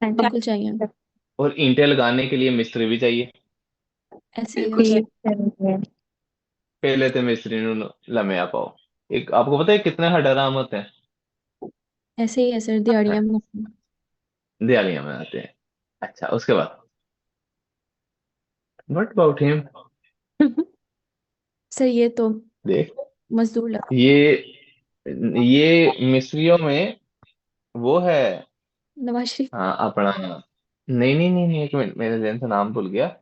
बिल्कुल चाहिए। और ईंटें लगाने के लिए मिस्त्री भी चाहिए। ऐसे ही बिल्कुल है। पहले तो मिस्त्री नु लम्या पाओ। एक आपको पता है कितने हडराम होते हैं? ऐसे ही है सर, दिहाड़ियाँ बनाते दिवालियां में आते हैं। अच्छा, उसके बाद व्हाट अबाउट हिम? हैं। सर ये तो देख, मजदूर लगा। ये मिस्त्रियों में वो है। नवाज शरीफ। हाँ, अपना नहीं नहीं नहीं नहीं, एक मिनट, मेरे जहन से नाम भूल गया।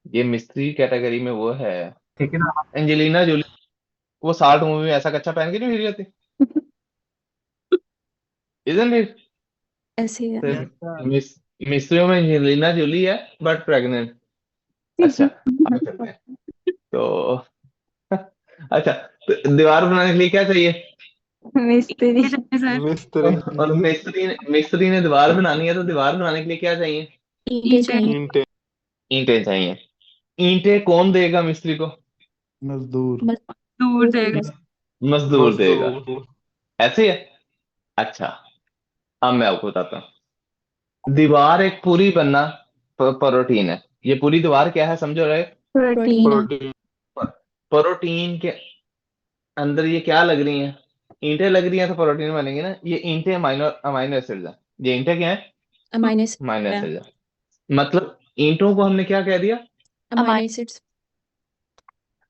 ये मिस्त्री कैटेगरी में वो है, ठीक है ना, एंजेलिना जोली। वो 60 मूवी में ऐसा कच्चा पहन के नहीं फिर जाती, इजंट इट? ऐसे ही है। मिस मिस्त्रियों में एंजेलिना जोली है, बट प्रेग्नेंट। अच्छा, आगे चलते हैं। तो अच्छा, तो दीवार बनाने के लिए क्या चाहिए? मिस्त्री सर। मिस्त्री। और मिस्त्री ने दीवार बनानी है, तो दीवार बनाने के लिए क्या चाहिए? ईंटें ईंटें। चाहिए। ईंटें। ईंटें चाहिए। ईंटें कौन देगा मिस्त्री को? मजदूर। दूर देगा। मजदूर देगा। मजदूर। ऐसे है। अच्छा, अब मैं आपको बताता हूँ। दीवार एक पूरी बनना प्रोटीन है। ये पूरी दीवार क्या है, समझो रहे? प्रोटीन है। प्रोटीन। प्रोटीन के अंदर ये क्या लग रही हैं? ईंटें लग रही हैं तो प्रोटीन बनेंगे ना। ये ईंटें अमाइनो अमाइनो एसिड्स हैं। ये ईंटें क्या है? अमाइनो अमाइनो एसिड्स है। मतलब ईंटों को हमने क्या कह दिया? Amino acids.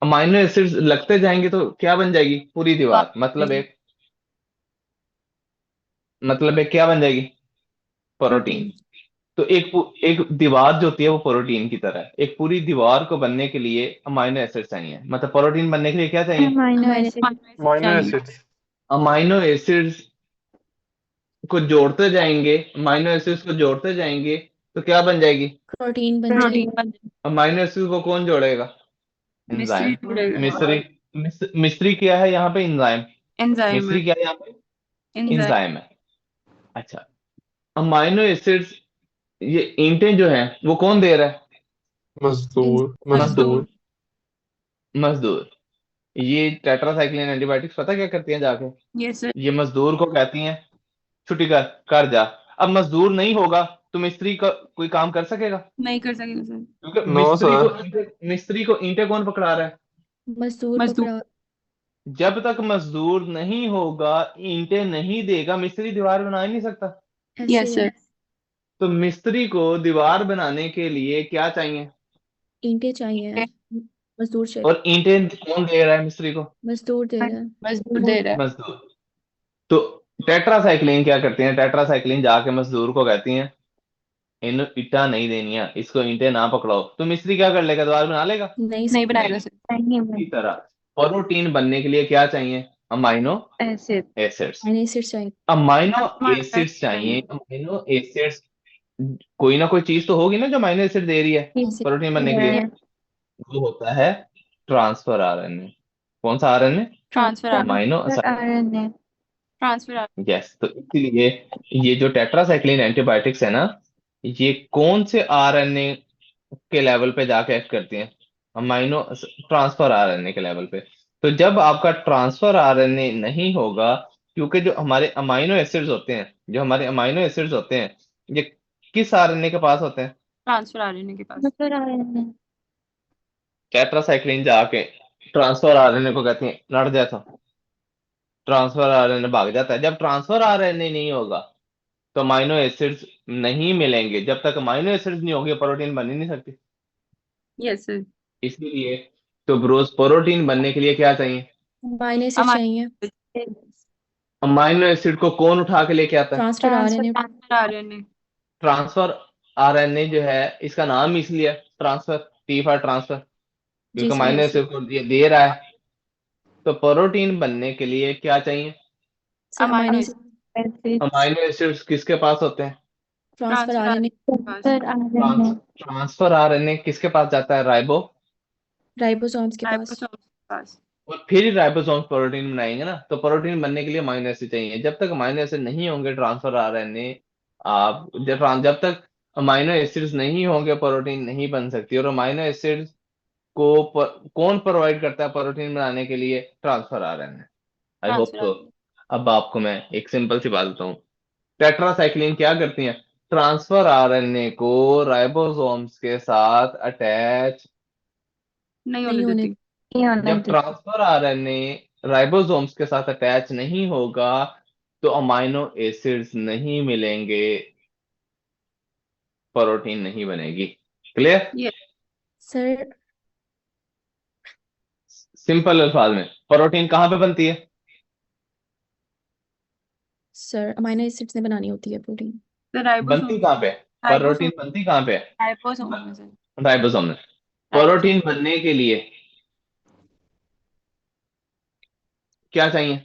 अमाइनो एसिड्स लगते जाएंगे तो क्या बन जाएगी? पूरी दीवार। मतलब एक क्या बन जाएगी? प्रोटीन। प्रोटीन। तो एक दीवार जो होती है वो प्रोटीन की तरह है। एक पूरी दीवार को बनने के लिए अमाइनो एसिड चाहिए। मतलब प्रोटीन बनने के लिए क्या चाहिए? Amino amino acids. Amino acids को जोड़ते जाएंगे, अमाइनो एसिड्स को जोड़ते जाएंगे तो क्या बन जाएगी? प्रोटीन बन प्रोटीन जाएगी। बन अमाइनो एसिड को कौन जोड़ेगा? मिस्त्री एंजाइम। ढूंढेगा। मिस्री। मिस्री क्या है यहाँ पे? एंजाइम। एंजाइम है। मिस्री क्या है यहाँ पे? एंजाइम। एंजाइम है। अच्छा, अमाइनो एसिड्स, ये ईंटें जो हैं वो कौन दे रहा है? मजदूर। मजदूर। मजदूर। मजदूर। ये टेट्रासाइक्लिन एंटीबायोटिक्स पता क्या करती हैं जाके? Yes sir. ये मजदूर को कहती हैं छुट्टी कर कर जा। अब मजदूर नहीं होगा तो मिस्त्री का कोई काम कर सकेगा? नहीं कर सकेगा सर। क्योंकि नो सर। मिस्त्री को ईंटें कौन पकड़ा रहा है? मजदूर मजदूर। पकड़ा। जब तक मजदूर नहीं होगा, ईंटें नहीं देगा, मिस्त्री दीवार बना ही नहीं सकता। ऐसे यस ही सर। है। तो मिस्त्री को दीवार बनाने के लिए क्या चाहिए? ईंटें चाहिए। मजदूर चाहिए। और ईंटें कौन दे रहा है मिस्त्री को? मजदूर दे रहा है। मजदूर दे रहा है। मजदूर। तो टेट्रासाइक्लिन क्या करती है? टेट्रासाइक्लिन जाके मजदूर को कहती हैं इन ईटा नहीं देनी है, इसको ईंटें ना पकड़ाओ। तो मिस्त्री क्या कर लेगा? दीवार बना लेगा? नहीं नहीं सर। बनाएगा सर। इसी तरह प्रोटीन बनने के लिए क्या चाहिए? अमाइनो ऐसे एसिड्स। अमाइनो एसिड्स चाहिए। अमाइनो एसिड्स चाहिए। अमाइनो एसिड्स, कोई ना कोई चीज तो होगी ना जो अमाइनो एसिड दे रही है ऐसे प्रोटीन बनने के लिए। वो होता है ट्रांसफर आरएनए। कौन सा आरएनए? ट्रांसफर आ अमाइनो। ट्रांसफर आ यस, तो इसीलिए ये जो टेट्रासाइक्लिन एंटीबायोटिक्स है ना, ये कौन से आरएनए के लेवल पे जाके एक्ट करती हैं? अमाइनो ट्रांसफर आरएनए के लेवल पे। तो जब आपका ट्रांसफर आरएनए नहीं होगा, क्योंकि जो हमारे अमाइनो एसिड्स होते हैं, ये किस आरएनए के पास होते हैं? ट्रांसफर आ रहे के पास। टेट्रासाइक्लिन जाके ट्रांसफर आरएनए को कहती है लड़ जाए, तो ट्रांसफर आरएनए भाग जाता है। जब ट्रांसफर आरएनए नहीं होगा तो अमाइनो एसिड्स नहीं मिलेंगे। जब तक अमाइनो एसिड्स नहीं होंगे, प्रोटीन बन ही नहीं सकती। Yes sir. इसीलिए तो ब्रोस प्रोटीन बनने के लिए क्या चाहिए? अमाइनो एसिड अमाइनो चाहिए। अमाइनो एसिड को कौन उठा के लेके आता है? Transfer RNA. Transfer RNA. Transfer RNA जो है, इसका नाम इसलिए ट्रांसफर, टी फॉर ट्रांसफर, जी क्योंकि सर, अमाइनो यस एसिड को ये दे रहा है। तो प्रोटीन बनने के लिए क्या चाहिए? Sir. Amino amino acid. Amino acids किसके पास होते हैं? Transfer transfer RNA. RNA transfer RNA किसके पास जाता है? राइबोसोम्स के पास। राइबोसोम के पास। और फिर राइबोसोम प्रोटीन बनाएंगे ना। तो प्रोटीन बनने के लिए अमाइनो एसिड चाहिए। जब तक अमाइनो एसिड नहीं होंगे ट्रांसफर आरएनए, आप जब तक अमाइनो एसिड्स नहीं होंगे प्रोटीन नहीं बन सकती। और अमाइनो एसिड्स को कौन प्रोवाइड करता है प्रोटीन बनाने के लिए? Transfer RNA. I hope transfer तो। आरएनए। अब आपको मैं एक सिंपल सी बात बताऊं। टेट्रासाइक्लिन क्या करती है? ट्रांसफर आरएनए को राइबोसोम्स के साथ अटैच। नहीं होने नहीं होने। देती। जब ट्रांसफर आरएनए राइबोसोम्स के साथ अटैच नहीं होगा तो अमाइनो एसिड्स नहीं मिलेंगे, प्रोटीन नहीं बनेगी। क्लियर? ये सर सिंपल अल्फाज में, प्रोटीन कहाँ पे बनती है? सर अमाइनो एसिड्स ने बनानी होती है प्रोटीन। तो राइबोसोम बनती कहाँ पे? राइबोसोम प्रोटीन बनती कहाँ पे? राइबोसोम में से राइबोसोम में। राइबोसोम प्रोटीन बनने के लिए क्या चाहिए?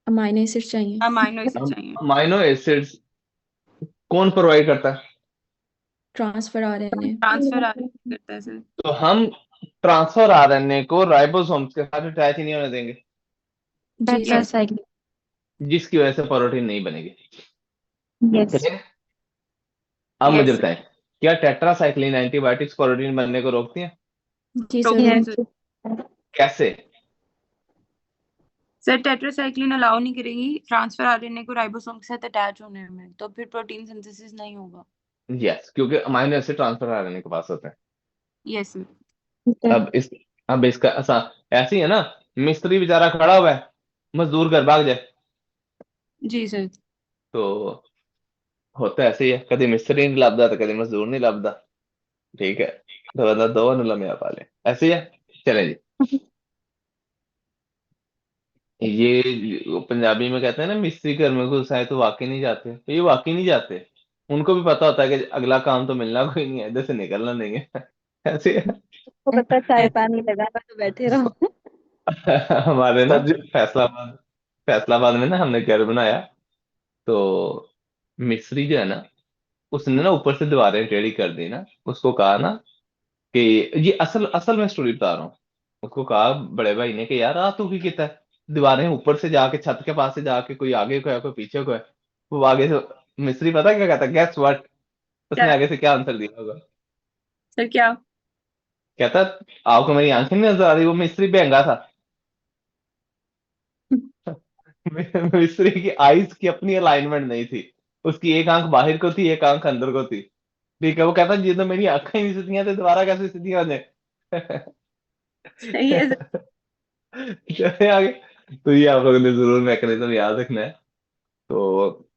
अमाइनो एसिड्स चाहिए। अमाइनो एसिड चाहिए। अमाइनो एसिड्स कौन प्रोवाइड करता है? Transfer RNA. ट्रांसफर आरएनए करता है सर। तो हम ट्रांसफर आरएनए को राइबोसोम्स के साथ अटैच ही नहीं होने देंगे, जी सर। जिसकी वजह से प्रोटीन नहीं बनेगी। यस ठीक है? अब मुझे यस बताएं, क्या टेट्रासाइक्लिन एंटीबायोटिक्स प्रोटीन बनने को रोकती हैं? जी रोकती है सर। सर। कैसे? सर टेट्रासाइक्लिन अलाउ नहीं करेगी ट्रांसफर आरएनए को राइबोसोम के साथ अटैच होने में, तो फिर प्रोटीन सिंथेसिस नहीं होगा। यस, क्योंकि अमाइनो एसिड ट्रांसफर आरएनए के पास होते हैं। Yes sir. अब इस अब इसका ऐसी है ना, मिस्त्री बेचारा खड़ा हुआ है, मजदूर घर भाग जाए। जी सर। तो होता ऐसे ही है, कभी मिस्त्री नहीं लभदा तो कभी मजदूर नहीं लभदा। ठीक है, तो बंदा दो नु लम्या पा ले, ऐसे ही है। चले जी। ये पंजाबी में कहते हैं ना, मिस्त्री घर में घुस आए तो वाकई नहीं जाते। तो ये वाकई नहीं जाते। उनको भी पता होता है कि अगला काम तो मिलना कोई नहीं है, इधर से निकलना नहीं है। ऐसे है। को पता चाय पानी लगाना तो बैठे रहो। हमारे ना सर जी फैसलाबाद फैसलाबाद में ना हमने घर बनाया। तो मिस्त्री जो है ना, उसने ना ऊपर से दीवारें टेढ़ी कर दी ना। उसको कहा ना कि ये असल असल में स्टोरी बता रहा हूँ। उसको कहा बड़े भाई ने कि यार आ तू की कितना है? दीवारें ऊपर से जाके छत के पास से जाके कोई आगे को है कोई पीछे को है। वो आगे से मिस्त्री पता क्या कहता? Guess what? उसने क्या आगे से क्या आंसर दिया होगा? सर? क्या? कहता, आपको मेरी आंखें नहीं नजर आ रही? वो मिस्त्री बेंगा था। मिस्त्री की आईज की अपनी अलाइनमेंट नहीं थी। उसकी एक आंख बाहर को थी, एक आंख अंदर को थी। ठीक है, वो कहता जी तो मेरी आंखें ही नहीं सीधी हैं तो दोबारा कैसे सीधी हो जाए? सही है सर। चले आगे। तो ये आप लोगों ने जरूर मैकेनिज्म याद रखना है। तो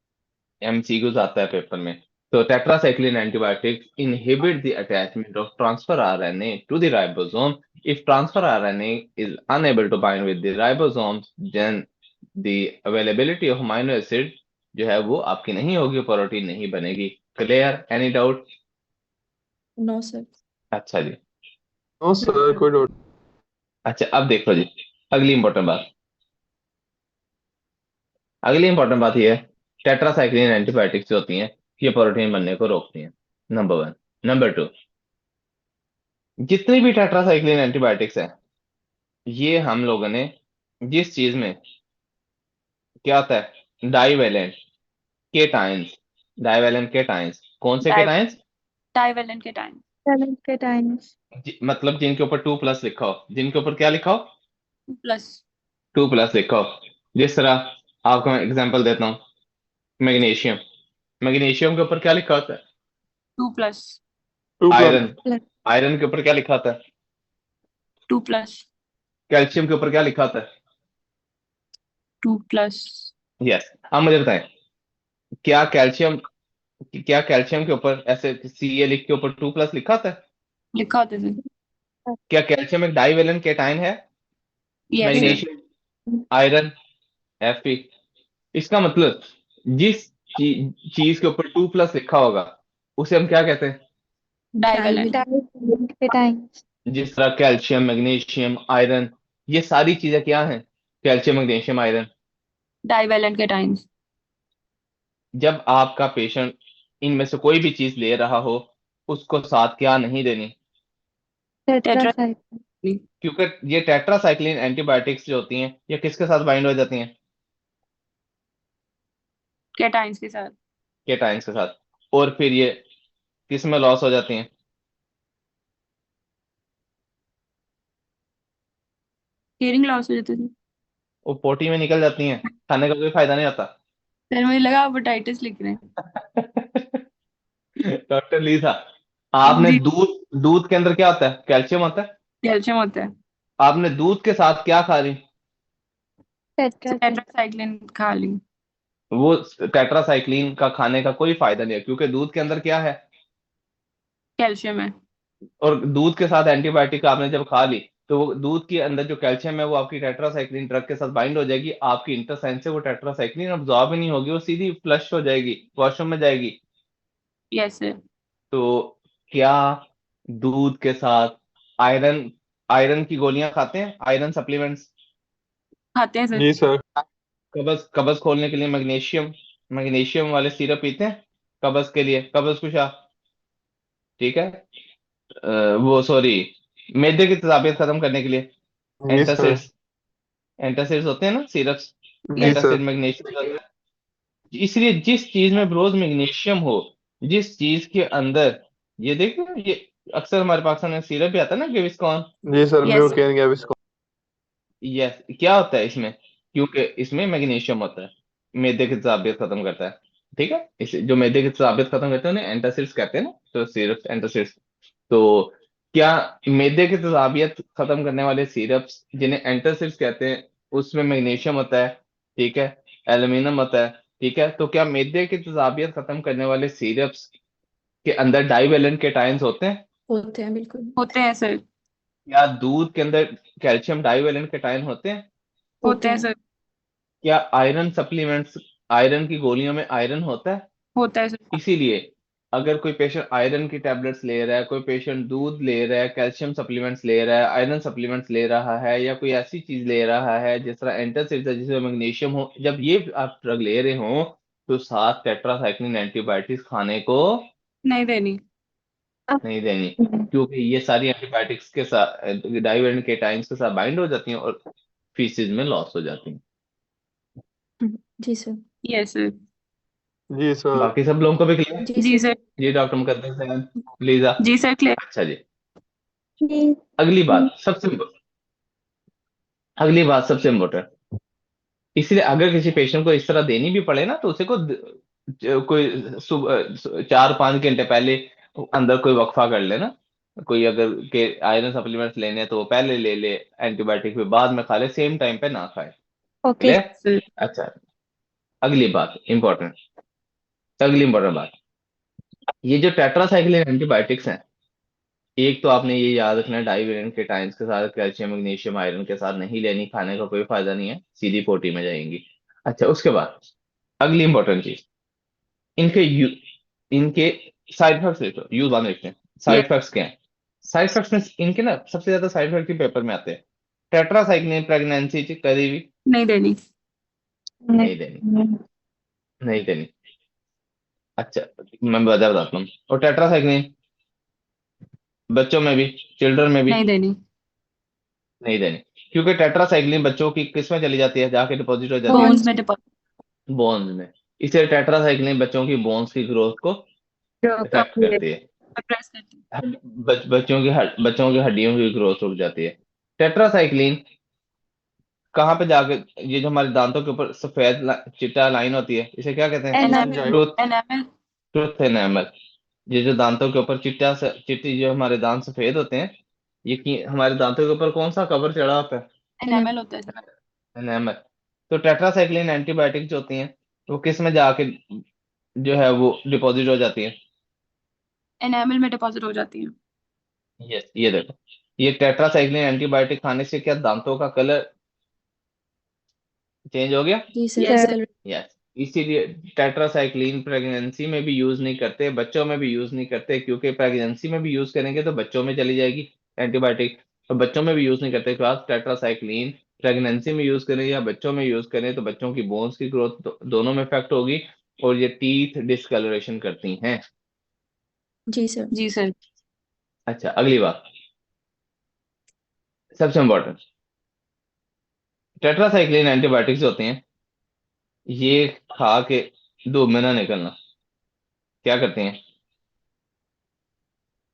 एमसीक्यूज आता है पेपर में। तो tetracycline antibiotics inhibit the attachment of transfer RNA to the ribosome. If transfer RNA is unable to bind with the ribosomes, then the availability of amino acid जो है वो आपकी नहीं होगी, प्रोटीन नहीं बनेगी। Clear? Any doubt? No sir. अच्छा जी। नो सर कोई डाउट। अच्छा, अब देखो जी, अगली इंपॉर्टेंट बात। अगली इंपॉर्टेंट बात यह है, टेट्रासाइक्लिन एंटीबायोटिक्स जो होती हैं ये प्रोटीन बनने को रोकती हैं। Number one. नंबर टू, जितनी भी टेट्रासाइक्लिन एंटीबायोटिक्स है, ये हम लोगों ने जिस चीज में क्या होता है, डाइवेलेंट केटाइंस। डाइवेलेंट केटाइंस कौन से केटाइंस? डाइवेलेंट के टाइम के टाइम्स। मतलब जिनके ऊपर 2+ लिखा हो। जिनके ऊपर क्या लिखा हो? प्लस 2+ लिखा हो। जिस तरह आपको मैं एग्जांपल देता हूँ, मैग्नीशियम। मैग्नीशियम के ऊपर क्या लिखा होता है? 2+। 2+। आयरन। आयरन के ऊपर क्या लिखा होता है? 2+। कैल्शियम के ऊपर क्या लिखा होता है? 2+। यस। अब मुझे बताएं, क्या कैल्शियम क्या कैल्शियम के ऊपर ऐसे Ca लिख के ऊपर 2+ लिखा होता है? लिखा होता है सर। क्या कैल्शियम एक डाइवेलेंट केटाइन है? Yes sir. Magnesium, iron, Fe। इसका मतलब जिस चीज के ऊपर 2+ लिखा होगा उसे हम क्या कहते हैं? डाइवेलेंट। Divalent cations. जिस तरह कैल्शियम, मैग्नीशियम, आयरन, ये सारी चीजें क्या हैं? Calcium, magnesium, iron. Divalent cations. जब आपका पेशेंट इनमें से कोई भी चीज ले रहा हो उसको साथ क्या नहीं देनी? टेट्रासाइक्लिन। क्योंकि ये टेट्रासाइक्लिन एंटीबायोटिक्स जो होती हैं ये किसके साथ बाइंड हो जाती हैं? केटाइंस के साथ। केटाइंस के साथ। और फिर ये किस में लॉस हो जाती हैं? हियरिंग लॉस हो जाती थी। वो पोटी में निकल जाती हैं, खाने का कोई फायदा नहीं होता। सर मुझे लगा आप हेपेटाइटिस लिख रहे हैं। डॉक्टर लीसा, आपने जी। दूध दूध के अंदर क्या होता है? कैल्शियम होता है। कैल्शियम होता है। आपने दूध के साथ क्या खा ली? टेट्रासाइक्लिन। टेट्रासाइक्लिन खा ली। वो टेट्रासाइक्लिन का खाने का कोई फायदा नहीं है क्योंकि दूध के अंदर क्या है? कैल्शियम है। और दूध के साथ एंटीबायोटिक आपने जब खा ली तो वो दूध के अंदर जो कैल्शियम है वो आपकी टेट्रासाइक्लिन ड्रग के साथ बाइंड हो जाएगी, आपकी इंटेस्टाइन से वो टेट्रासाइक्लिन अब्सॉर्ब ही नहीं होगी, वो सीधी फ्लश हो जाएगी, वॉशरूम में जाएगी। Yes sir. तो क्या दूध के साथ आयरन आयरन की गोलियां खाते हैं? Iron supplements. खाते हैं सर। जी सर। कब्ज कब्ज खोलने के लिए मैग्नीशियम मैग्नीशियम वाले सिरप पीते हैं कब्ज के लिए, कब्ज कुशा। ठीक है। वो सॉरी, मैदे की तेजाबियत खत्म करने के लिए जी सर। एंटासिड्स। एंटासिड्स होते हैं ना सिरप्स, जी यस। सर। Antacid magnesium. इसलिए जिस चीज में रोज मैग्नीशियम हो, जिस चीज के अंदर, ये देखो ये अक्सर हमारे पाकिस्तान में सिरप भी आता है ना गेविस्कॉन। जी सर, यस। म्यूकेन गैविस्कॉन। यस, क्या होता है इसमें? क्योंकि इसमें मैग्नीशियम होता है, मैदे की तेजाबियत खत्म करता है। ठीक है, इसे जो मैदे की तेजाबियत खत्म करते हैं उन्हें एंटासिड्स कहते हैं ना, तो सिरप्स एंटासिड्स। तो क्या मैदे की तेजाबियत खत्म करने वाले सिरप्स जिन्हें एंटासिड्स कहते हैं उसमें मैग्नीशियम होता है? ठीक है, एल्यूमिनियम होता है। ठीक है, तो क्या मैदे की तेजाबियत खत्म करने वाले सिरप्स के अंदर डाइवेलेंट केटाइंस होते हैं? होते हैं बिल्कुल। होते हैं सर। क्या दूध के अंदर कैल्शियम डाइवेलेंट केटाइन होते हैं? होते होते हैं हैं। सर। क्या आयरन सप्लीमेंट्स, आयरन की गोलियों में आयरन होता है? होता है सर। इसीलिए अगर कोई पेशेंट आयरन की टेबलेट्स ले रहा है, कोई पेशेंट दूध ले रहा है, कैल्शियम सप्लीमेंट्स ले रहा है, आयरन सप्लीमेंट्स ले रहा है, या कोई ऐसी चीज ले रहा है जिस तरह एंटासिड्स है जिसमें मैग्नीशियम हो, जब ये आप ड्रग ले रहे हो तो साथ टेट्रासाइक्लिन एंटीबायोटिक्स खाने को नहीं देनी। नहीं देनी, क्योंकि ये सारी एंटीबायोटिक्स के साथ डाइवेलेंट केटाइंस के साथ बाइंड हो जाती हैं और फीसिस में लॉस हो जाती हैं। जी सर। Yes sir. जी सर। बाकी सब लोगों को भी क्लियर? जी जी सर। सर। जी डॉक्टर मुकद्दर साहब, लीजा। जी सर क्लियर। अच्छा जी। जी। अगली बात सबसे अगली बात सबसे इम्पोर्टेंट, इसलिए अगर किसी पेशेंट को इस तरह देनी भी पड़े ना तो उसे को कोई 4-5 घंटे पहले अंदर कोई वक्फा कर ले ना। कोई अगर के आयरन सप्लीमेंट्स लेने हैं तो वो पहले ले ले, एंटीबायोटिक भी बाद में खा ले, सेम टाइम पे ना खाए। ओके। क्लियर? सर। अच्छा, अगली बात इंपॉर्टेंट, अगली इंपॉर्टेंट बात, ये जो टेट्रासाइक्लिन एंटीबायोटिक्स हैं, एक तो आपने ये याद रखना है डाइवेलेंट केटाइंस के साथ कैल्शियम, मैग्नीशियम, आयरन के साथ नहीं लेनी, खाने का कोई फायदा नहीं है, सीधी पोटी में जाएंगी। अच्छा, उसके बाद अगली इंपॉर्टेंट चीज, इनके इनके साइड इफेक्ट्स देखो, यूज वन देखते हैं। Side yes. इफेक्ट्स क्या है? साइड इफेक्ट्स में इनके ना सबसे ज्यादा साइड इफेक्ट पेपर में आते हैं। टेट्रासाइक्लिन प्रेगनेंसी च कभी भी नहीं देनी। नहीं देनी, नहीं देनी। अच्छा, मैं बताता हूँ। और टेट्रासाइक्लिन बच्चों में भी, चिल्ड्रन में भी नहीं देनी। नहीं देनी, क्योंकि टेट्रासाइक्लिन बच्चों की किस में चली जाती है, जाके डिपॉजिट हो जाती है बोन्स में डिपॉजिट। बोन्स में। इसलिए टेट्रासाइक्लिन बच्चों की बोन्स की ग्रोथ को इफेक्ट करती है। प्रेस करती। बच्चों की हड्डियों की ग्रोथ रुक जाती है। टेट्रासाइक्लिन कहाँ पे जाके, ये जो हमारे दांतों के ऊपर सफेद चिट्टा लाइन होती है इसे क्या कहते हैं? Enamel. Tooth enamel. Tooth enamel. ये जो दांतों के ऊपर चिट्टी जो हमारे दांत सफेद होते हैं, ये हमारे दांतों के ऊपर कौन सा कवर चढ़ा होता है? एनामल होता है सर। एनामल। तो टेट्रासाइक्लिन एंटीबायोटिक जो होती हैं वो किस में जाके जो है वो डिपॉजिट हो जाती है? एनामल में डिपॉजिट हो जाती है। यस, ये देखो, ये टेट्रासाइक्लिन एंटीबायोटिक खाने से क्या दांतों का कलर चेंज हो गया? जी सर Yes, डिसकलर यस, इसीलिए टेट्रासाइक्लिन प्रेगनेंसी में भी यूज नहीं करते, बच्चों में भी यूज नहीं करते, क्योंकि प्रेगनेंसी में भी यूज करेंगे तो बच्चों में चली जाएगी एंटीबायोटिक। तो बच्चों में भी यूज नहीं करते, क्योंकि टेट्रासाइक्लिन प्रेगनेंसी में यूज करें या बच्चों में यूज करें तो बच्चों की बोन्स की ग्रोथ दोनों में इफेक्ट होगी, और ये टीथ डिस्कलरेशन करती हैं। जी सर जी सर। अच्छा, अगली बात, सबसे इंपॉर्टेंट, टेट्रासाइक्लिन एंटीबायोटिक्स होते हैं, ये खा के धूप में ना निकलना, क्या करते हैं?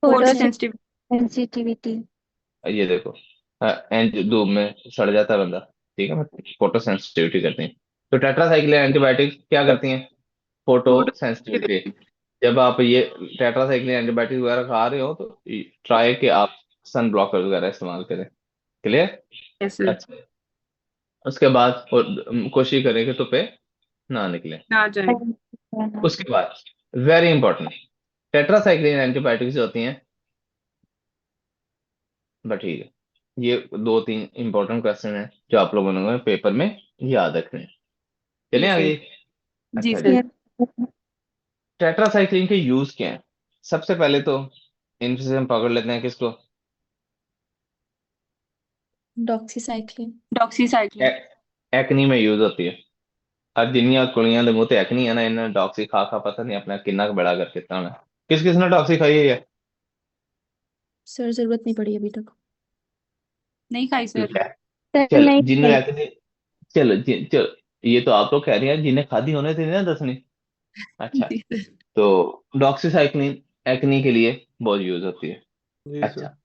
Photo photo sensitive. सेंसिटिविटी। ये देखो, एंड धूप में सड़ जाता है बंदा, ठीक है, फोटो सेंसिटिविटी करते हैं। तो टेट्रासाइक्लिन एंटीबायोटिक्स क्या करती हैं? Photo photo sensitivity. सेंसिटिव। जब आप ये टेट्रासाइक्लिन एंटीबायोटिक वगैरह खा रहे हो तो ट्राई कि आप सन ब्लॉकर वगैरह इस्तेमाल करें। क्लियर? Yes sir. अच्छा, उसके बाद कोशिश करें कि धूप पे ना निकले। ना जाए। उसके बाद वेरी इंपॉर्टेंट, टेट्रासाइक्लिन एंटीबायोटिक्स होती हैं, बट ठीक है, ये दो तीन इंपॉर्टेंट क्वेश्चन है जो आप लोगों ने पेपर में याद रखने हैं। चलिए जी सर। आगे। जी अच्छा जी, सर। टेट्रासाइक्लिन के यूज क्या है? सबसे पहले तो इनसे हम पकड़ लेते हैं किसको? Doxycycline doxycycline. एक्नी में यूज होती है। अब जिन्नियां कुड़ियां दे मुंह ते एक्नी है ना, इन्हें डॉक्सी खा खा पता नहीं अपना किन्ना कु बड़ा करके इतना है। किस किस ने डॉक्सी खाई है? सर जरूरत नहीं पड़ी अभी तक नहीं खाई सर। ले, सर चलो नहीं जिन्हें सही। एक्नी, चलो ये तो आप लोग कह रहे हैं, जिन्हें खादी होने थे ना दसनी। अच्छा, जी सर। तो डॉक्सीसाइक्लिन एक्नी के लिए बहुत यूज होती है। जी सर। अच्छा,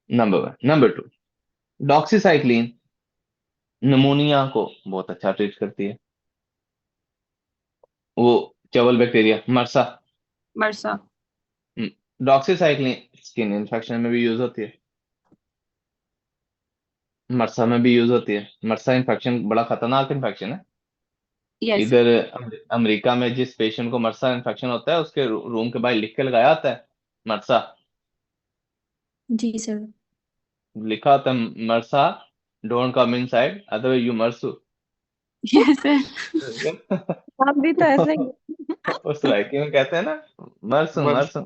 number one. Number two, doxycycline pneumonia को बहुत अच्छा ट्रीट करती है। वो चवल बैक्टीरिया मरसा। मरसा। डॉक्सीसाइक्लिन स्किन इन्फेक्शन में भी यूज होती है, मरसा में भी यूज होती है। मरसा इन्फेक्शन बड़ा खतरनाक इन्फेक्शन है। Yes sir. इधर अमेरिका में जिस पेशेंट को मरसा इन्फेक्शन होता है उसके रूम के बाहर लिख के लगाया होता है मरसा, जी सर लिखा होता है MRSA, don't come inside otherwise you मरसू। Yes sir. आप भी तो ऐसे ही। उस लड़की में कहते हैं ना, मरसू बस मरसू।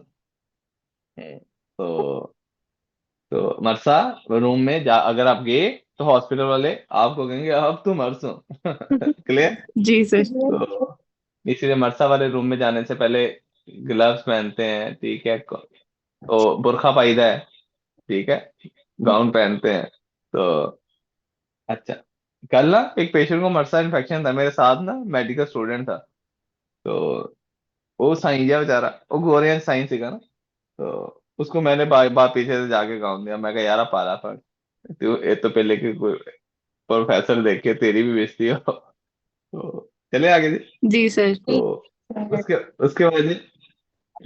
तो मरसा रूम में जा अगर आप गए तो हॉस्पिटल वाले आपको कहेंगे अब तुम मरसू। क्लियर? जी सर। तो इसीलिए मरसा वाले रूम में जाने से पहले ग्लव्स पहनते हैं, ठीक है, तो बुर्खा पाइदा है, ठीक है, गाउन पहनते हैं। तो अच्छा, कल ना एक पेशेंट को मरसा इन्फेक्शन था मेरे साथ ना, मेडिकल स्टूडेंट था। तो वो साइंस है बेचारा, वो गोरे साइंस सीखा ना, तो उसको मैंने बात पीछे से जाके गाउन दिया। मैं कहा यार पारा पड़, तू ये तो पहले कि कोई प्रोफेसर देख के तेरी भी बेइज्जती हो। तो चले आगे जी। जी सर। तो उसके उसके बाद जी,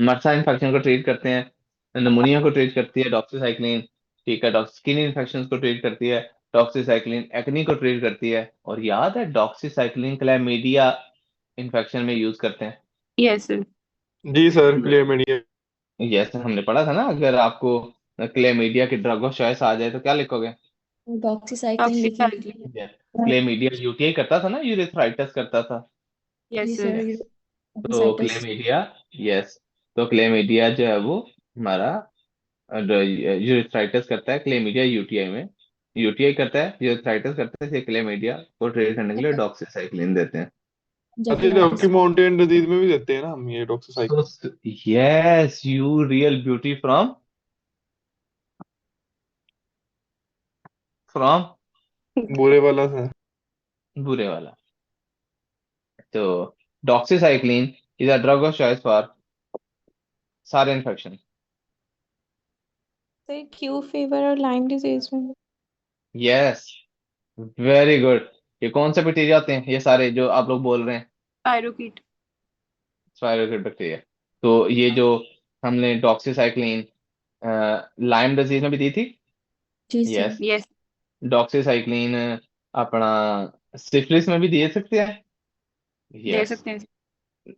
मरसा इन्फेक्शन को ट्रीट करते हैं, निमोनिया को ट्रीट करती है डॉक्सीसाइक्लिन, ठीक है, स्किन इन्फेक्शन को ट्रीट करती है डॉक्सीसाइक्लिन, एक्नी को ट्रीट करती है, और याद है डॉक्सीसाइक्लिन क्लैमिडिया इन्फेक्शन में यूज करते हैं। Yes sir. जी सर, क्लियर मीडिया। जैसे हमने पढ़ा था ना, अगर आपको क्लेमीडिया की ड्रग ऑफ चॉइस आ जाए तो क्या लिखोगे? डॉक्सीसाइक्लिन लिखेंगे डॉक्सीसाइक्लिन। क्लेमीडिया यूटीआई करता था ना, यूरेथ्राइटिस करता था। यस जी सर। सर यस, तो यूरोसाइटिस क्लेमीडिया, यस, तो क्लेमीडिया जो है वो हमारा यूरेथ्राइटिस करता है, क्लेमीडिया यूटीआई में, यूटीआई करता है, यूरेथ्राइटिस करता है, क्लेमीडिया को ट्रीट करने के लिए डॉक्सीसाइक्लिन देते हैं। अच्छा, रॉकी जेफिनाइटिस माउंटेन डिजीज में भी देते हैं ना हम ये so doxycycline. Yes, you real beauty from from बुरे वाला से। बुरे वाला। तो doxycycline is a drug of choice for सारे इन्फेक्शन। सर क्यू फीवर और लाइम डिजीज में। Yes, very good. ये कौन से बैक्टीरिया होते हैं ये सारे जो आप लोग बोल रहे हैं? पायरोकीट। Spirochaete bacteria. तो ये जो हमने डॉक्सीसाइक्लिन लाइम डिजीज में भी दी थी। जी सर यस, यस। डॉक्सीसाइक्लिन अपना सिफिलिस में भी दे सकते हैं। दे यस, सकते हैं।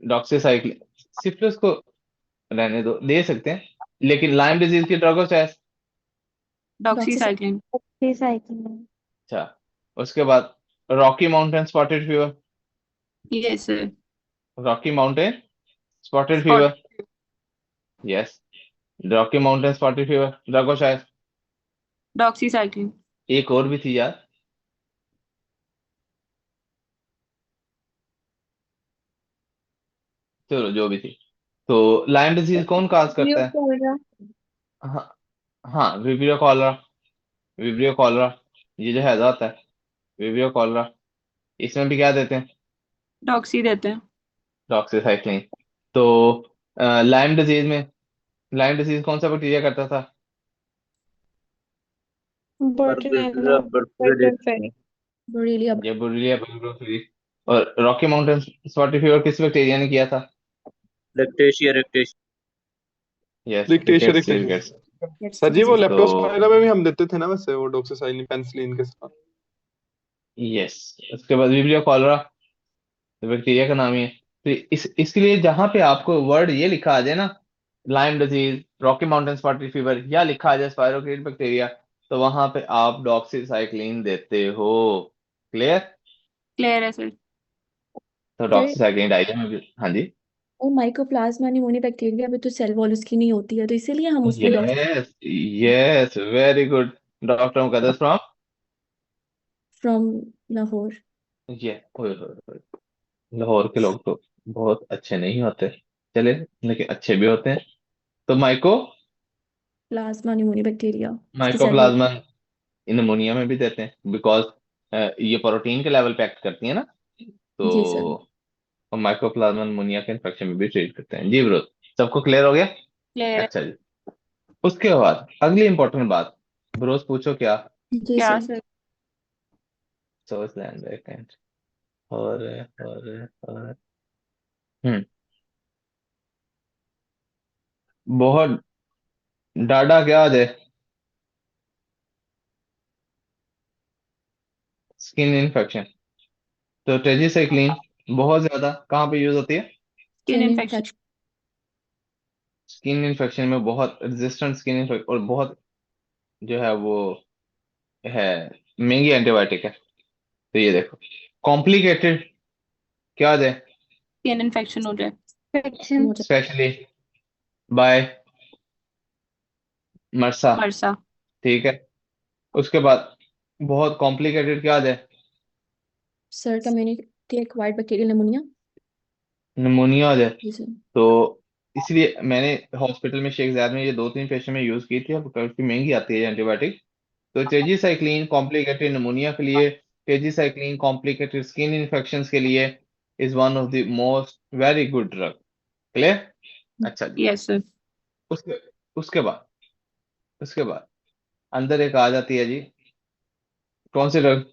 डॉक्सीसाइक्लिन सिफिलिस को रहने दो, दे सकते हैं, लेकिन लाइम डिजीज की drug of choice doxycycline. Doxycycline. अच्छा, उसके बाद Rocky Mountain spotted fever. Yes sir. Rocky Mountain spotted spot. Fever. Yes, Rocky Mountain spotted fever, drug शायद डॉक्सीसाइक्लिन। एक और भी थी यार। चलो जो भी थी। तो लाइम डिजीज कौन काज करता है? कॉलरा। हाँ, हाँ, विब्रियो कॉलरा। विब्रियो कॉलरा, ये जो हैजा होता है, विब्रियो कॉलरा, इसमें भी क्या देते हैं? डॉक्सी देते हैं। डॉक्सीसाइक्लिन। तो लाइम डिजीज में, लाइम डिजीज कौन सा बैक्टीरिया करता था? बर्टनेला। बर्टनफेरी। बोरीलिया। ये बुर्रिया बुर्गोफिली। और रॉकी माउंटेन स्पॉटेड फीवर किस बैक्टीरिया ने किया था? Rickettsia rickettsia. Yes, rickettsia rickettsii rickettsia. Rickettsii. Sir जी वो तो लेप्टोस्पायरा में भी हम देते थे ना वैसे, वो डोक्सासाइक्लिन पेनिसिलिन के साथ। यस, उसके बाद विब्रियो कॉलरा, तो बैक्टीरिया का नाम ही है। तो इसके लिए जहां पे आपको वर्ड ये लिखा आ जाए ना, Lyme disease, Rocky Mountain spotted fever, या लिखा आ जाए स्पाइरोकीट बैक्टीरिया, तो वहां पे आप डॉक्सीसाइक्लिन देते हो। क्लियर? क्लियर है सर। तो सर, डॉक्सीसाइक्लिन डायरिया में भी, हाँ जी। और माइकोप्लाज्मा निमोनिया बैक्टीरिया में तो सेल वॉल उसकी नहीं होती है, तो इसीलिए हम उसमें yes, yes, very good. Doctor Muqaddar from, from Lahore. ये ओए होए होए, लाहौर के लोग तो बहुत अच्छे नहीं होते, चले, लेकिन अच्छे भी होते हैं। तो प्लाज्मा निमोनिया बैक्टीरिया, उसकी सेल वॉल। माइकोप्लाज्मा निमोनिया में भी देते हैं, बिकॉज ये प्रोटीन के लेवल पे एक्ट करती है ना, जी सर। तो हम माइकोप्लाज्मा निमोनिया के इन्फेक्शन में भी ट्रीट करते हैं जी ब्रो। सबको क्लियर हो गया? क्लियर है। अच्छा जी। उसके बाद अगली इंपॉर्टेंट बात, ब्रोस पूछो क्या? जी क्या sir. Sir? Source land backend. और हम्म बहुत डाटा क्या आ जाए? Skin infection. तो टेट्रासाइक्लिन बहुत ज्यादा कहाँ पे यूज होती है? Skin skin infection. Infection. Skin infection में बहुत रेजिस्टेंट स्किन इन्फेक्शन, और बहुत जो है वो है, महंगी एंटीबायोटिक है। तो ये देखो, कॉम्प्लिकेटेड क्या आ जाए? स्किन इन्फेक्शन हो जाए। Infection. Specially by MRSA. MRSA. ठीक है। उसके बाद बहुत कॉम्प्लिकेटेड क्या आ जाए? Sir, community acquired bacterial pneumonia. Pneumonia आ जाए। जी सर। तो इसलिए मैंने हॉस्पिटल में शेख जायद में ये 2-3 पेशेंट में यूज की थी, अब काफी महंगी आती है एंटीबायोटिक। तो टेट्रासाइक्लिन कॉम्प्लिकेटेड निमोनिया के लिए, टेट्रासाइक्लिन कॉम्प्लिकेटेड स्किन इन्फेक्शंस के लिए is one of the most very good drug. Clear? अच्छा जी। Yes sir. उसके उसके बाद उसके बाद अंदर एक आ जाती है जी, कौन सी ड्रग?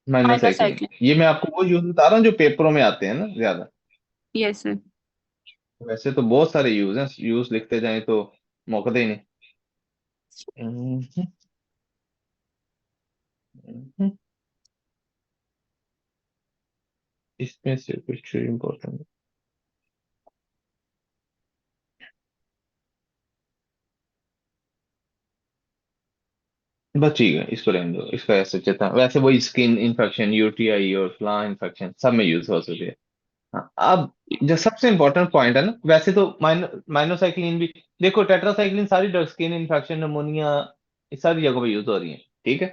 माइनोसाइक्लिन। माइनोसाइक्लिन। ये मैं आपको वो यूज बता रहा हूँ जो पेपरों में आते हैं ना ज्यादा। Yes sir. वैसे तो बहुत सारे यूज हैं, यूज लिखते जाएं तो मौका ही नहीं। हम्म, हम्म, इसमें से कुछ इम्पोर्टेंट बस, ठीक है, इसको रहने दो, इसका ऐसे चेता, वैसे वही स्किन इन्फेक्शन, यूटीआई और फ्ला इन्फेक्शन सब में यूज हो सकती है। हाँ, अब जो सबसे इंपॉर्टेंट पॉइंट है ना, वैसे तो माइनोसाइक्लिन भी, देखो टेट्रासाइक्लिन सारी ड्रग, स्किन इन्फेक्शन, निमोनिया, इस सारी जगहों पे यूज हो रही है, ठीक है।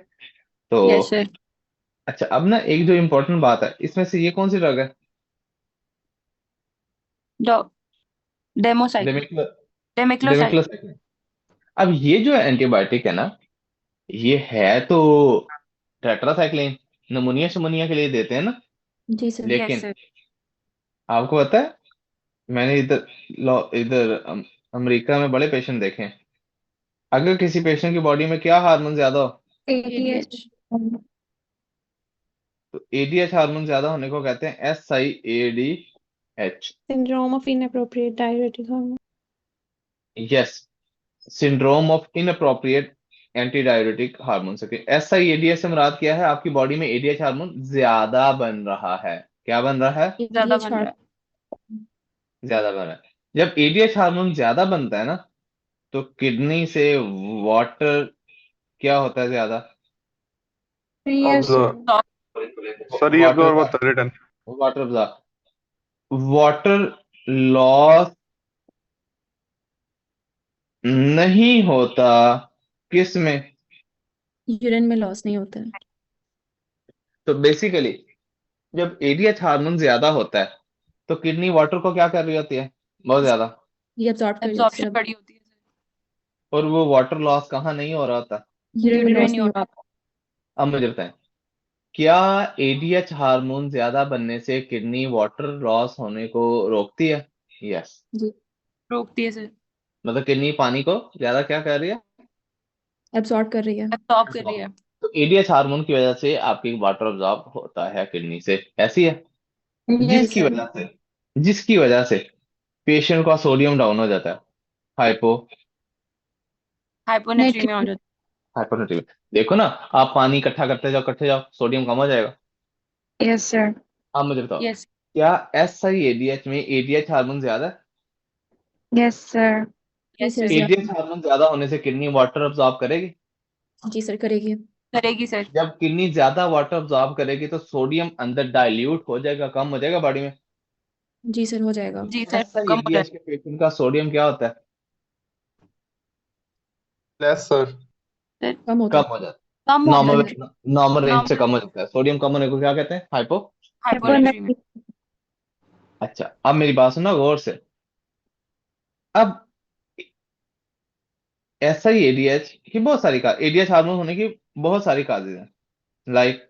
तो यस सर। अच्छा, अब ना एक जो इम्पोर्टेंट बात है, इसमें से ये कौन सी ड्रग है? डॉ डेमोसाइक्लिन। डेमिक्लो डेमिक्लोसाइक्लिन। डेमिक्लोसाइक्लिन। अब ये जो एंटीबायोटिक है ना, ये है तो टेट्रासाइक्लिन, निमोनिया शिमोनिया के लिए देते हैं ना, जी सर। यस लेकिन सर। आपको पता है, मैंने इधर इधर अमेरिका में बड़े पेशेंट देखे हैं। अगर किसी पेशेंट की बॉडी में क्या हार्मोन ज्यादा हो, एडीएच। एडीएच। तो एडीएच हार्मोन ज्यादा होने को कहते हैं SIADH। Syndrome of inappropriate diuretic hormone. Yes, syndrome of inappropriate anti diuretic hormone से। SIADH से मुराद क्या है? आपकी बॉडी में एडीएच हार्मोन ज्यादा बन रहा है। क्या बन रहा है? ज्यादा एडीएच बन रहा है। ज्यादा बन रहा है। जब एडीएच हार्मोन ज्यादा बनता है ना, तो किडनी से वाटर क्या होता है ज्यादा? Yes, sir. सर ये एक वाटर और बात रिटर्न वाटर वाटर लॉस नहीं होता किस में? यूरिन में लॉस नहीं होता है। तो बेसिकली जब एडीएच हार्मोन ज्यादा होता है तो किडनी वाटर को क्या कर रही होती है? बहुत ज्यादा। ये अब्सॉर्ब कर लेते एब्जॉर्प्शन हैं। बड़ी होती है और वो वाटर लॉस कहाँ नहीं हो रहा होता? यूरिन में यूरिन लॉस नहीं नहीं होता होता। अब मुझे बताएं, क्या एडीएच हार्मोन ज्यादा बनने से किडनी वाटर लॉस होने को रोकती है? यस। जी, रोकती है सर मतलब किडनी पानी को ज्यादा क्या कर रही है? अब्सॉर्ब कर रही है। एब्जॉर्ब कर रही है तो एडीएच हार्मोन की वजह से आपकी वाटर अब्जॉर्ब होता है किडनी से, ऐसी है। जी Yes, जिसकी sir. सर। वजह से जिसकी वजह से पेशेंट का सोडियम डाउन हो जाता है, हाइपो हाइपोनेट्रीमिया हो Natrium. जाती हाइपोनेट्रिक। देखो ना, आप पानी इकट्ठा करते जाओ सोडियम कम हो जाएगा। Yes, sir. आप मुझे है बताओ, यस क्या एसआई एडीएच में एडीएच हार्मोन ज्यादा है? Yes, sir. जी यस सर, सर ज्यादा। एडीएच हार्मोन ज्यादा होने से किडनी वाटर अब्जॉर्ब करेगी। जी सर, करेगी। करेगी सर जब किडनी ज्यादा वाटर अब्जॉर्ब करेगी तो सोडियम अंदर डाइल्यूट हो जाएगा, कम हो जाएगा बॉडी में। जी सर, हो जाएगा। जी सर एसआई कम हो एडीएच के पेशेंट का सोडियम क्या होता है? लेस सर जाता है कम होता कम है। हो जाता कम है। होता नॉर्मल है नॉर्मल रेंज से नॉर्मल कम हो जाता है। सोडियम कम होने को क्या कहते हैं? हाइपो। Hyponatraemia Hyponatremia. अच्छा, अब मेरी बात सुनो गौर से। अब एसआई एडीएच की बहुत सारी का एडीएच हार्मोन होने की बहुत सारी काजेज हैं। लाइक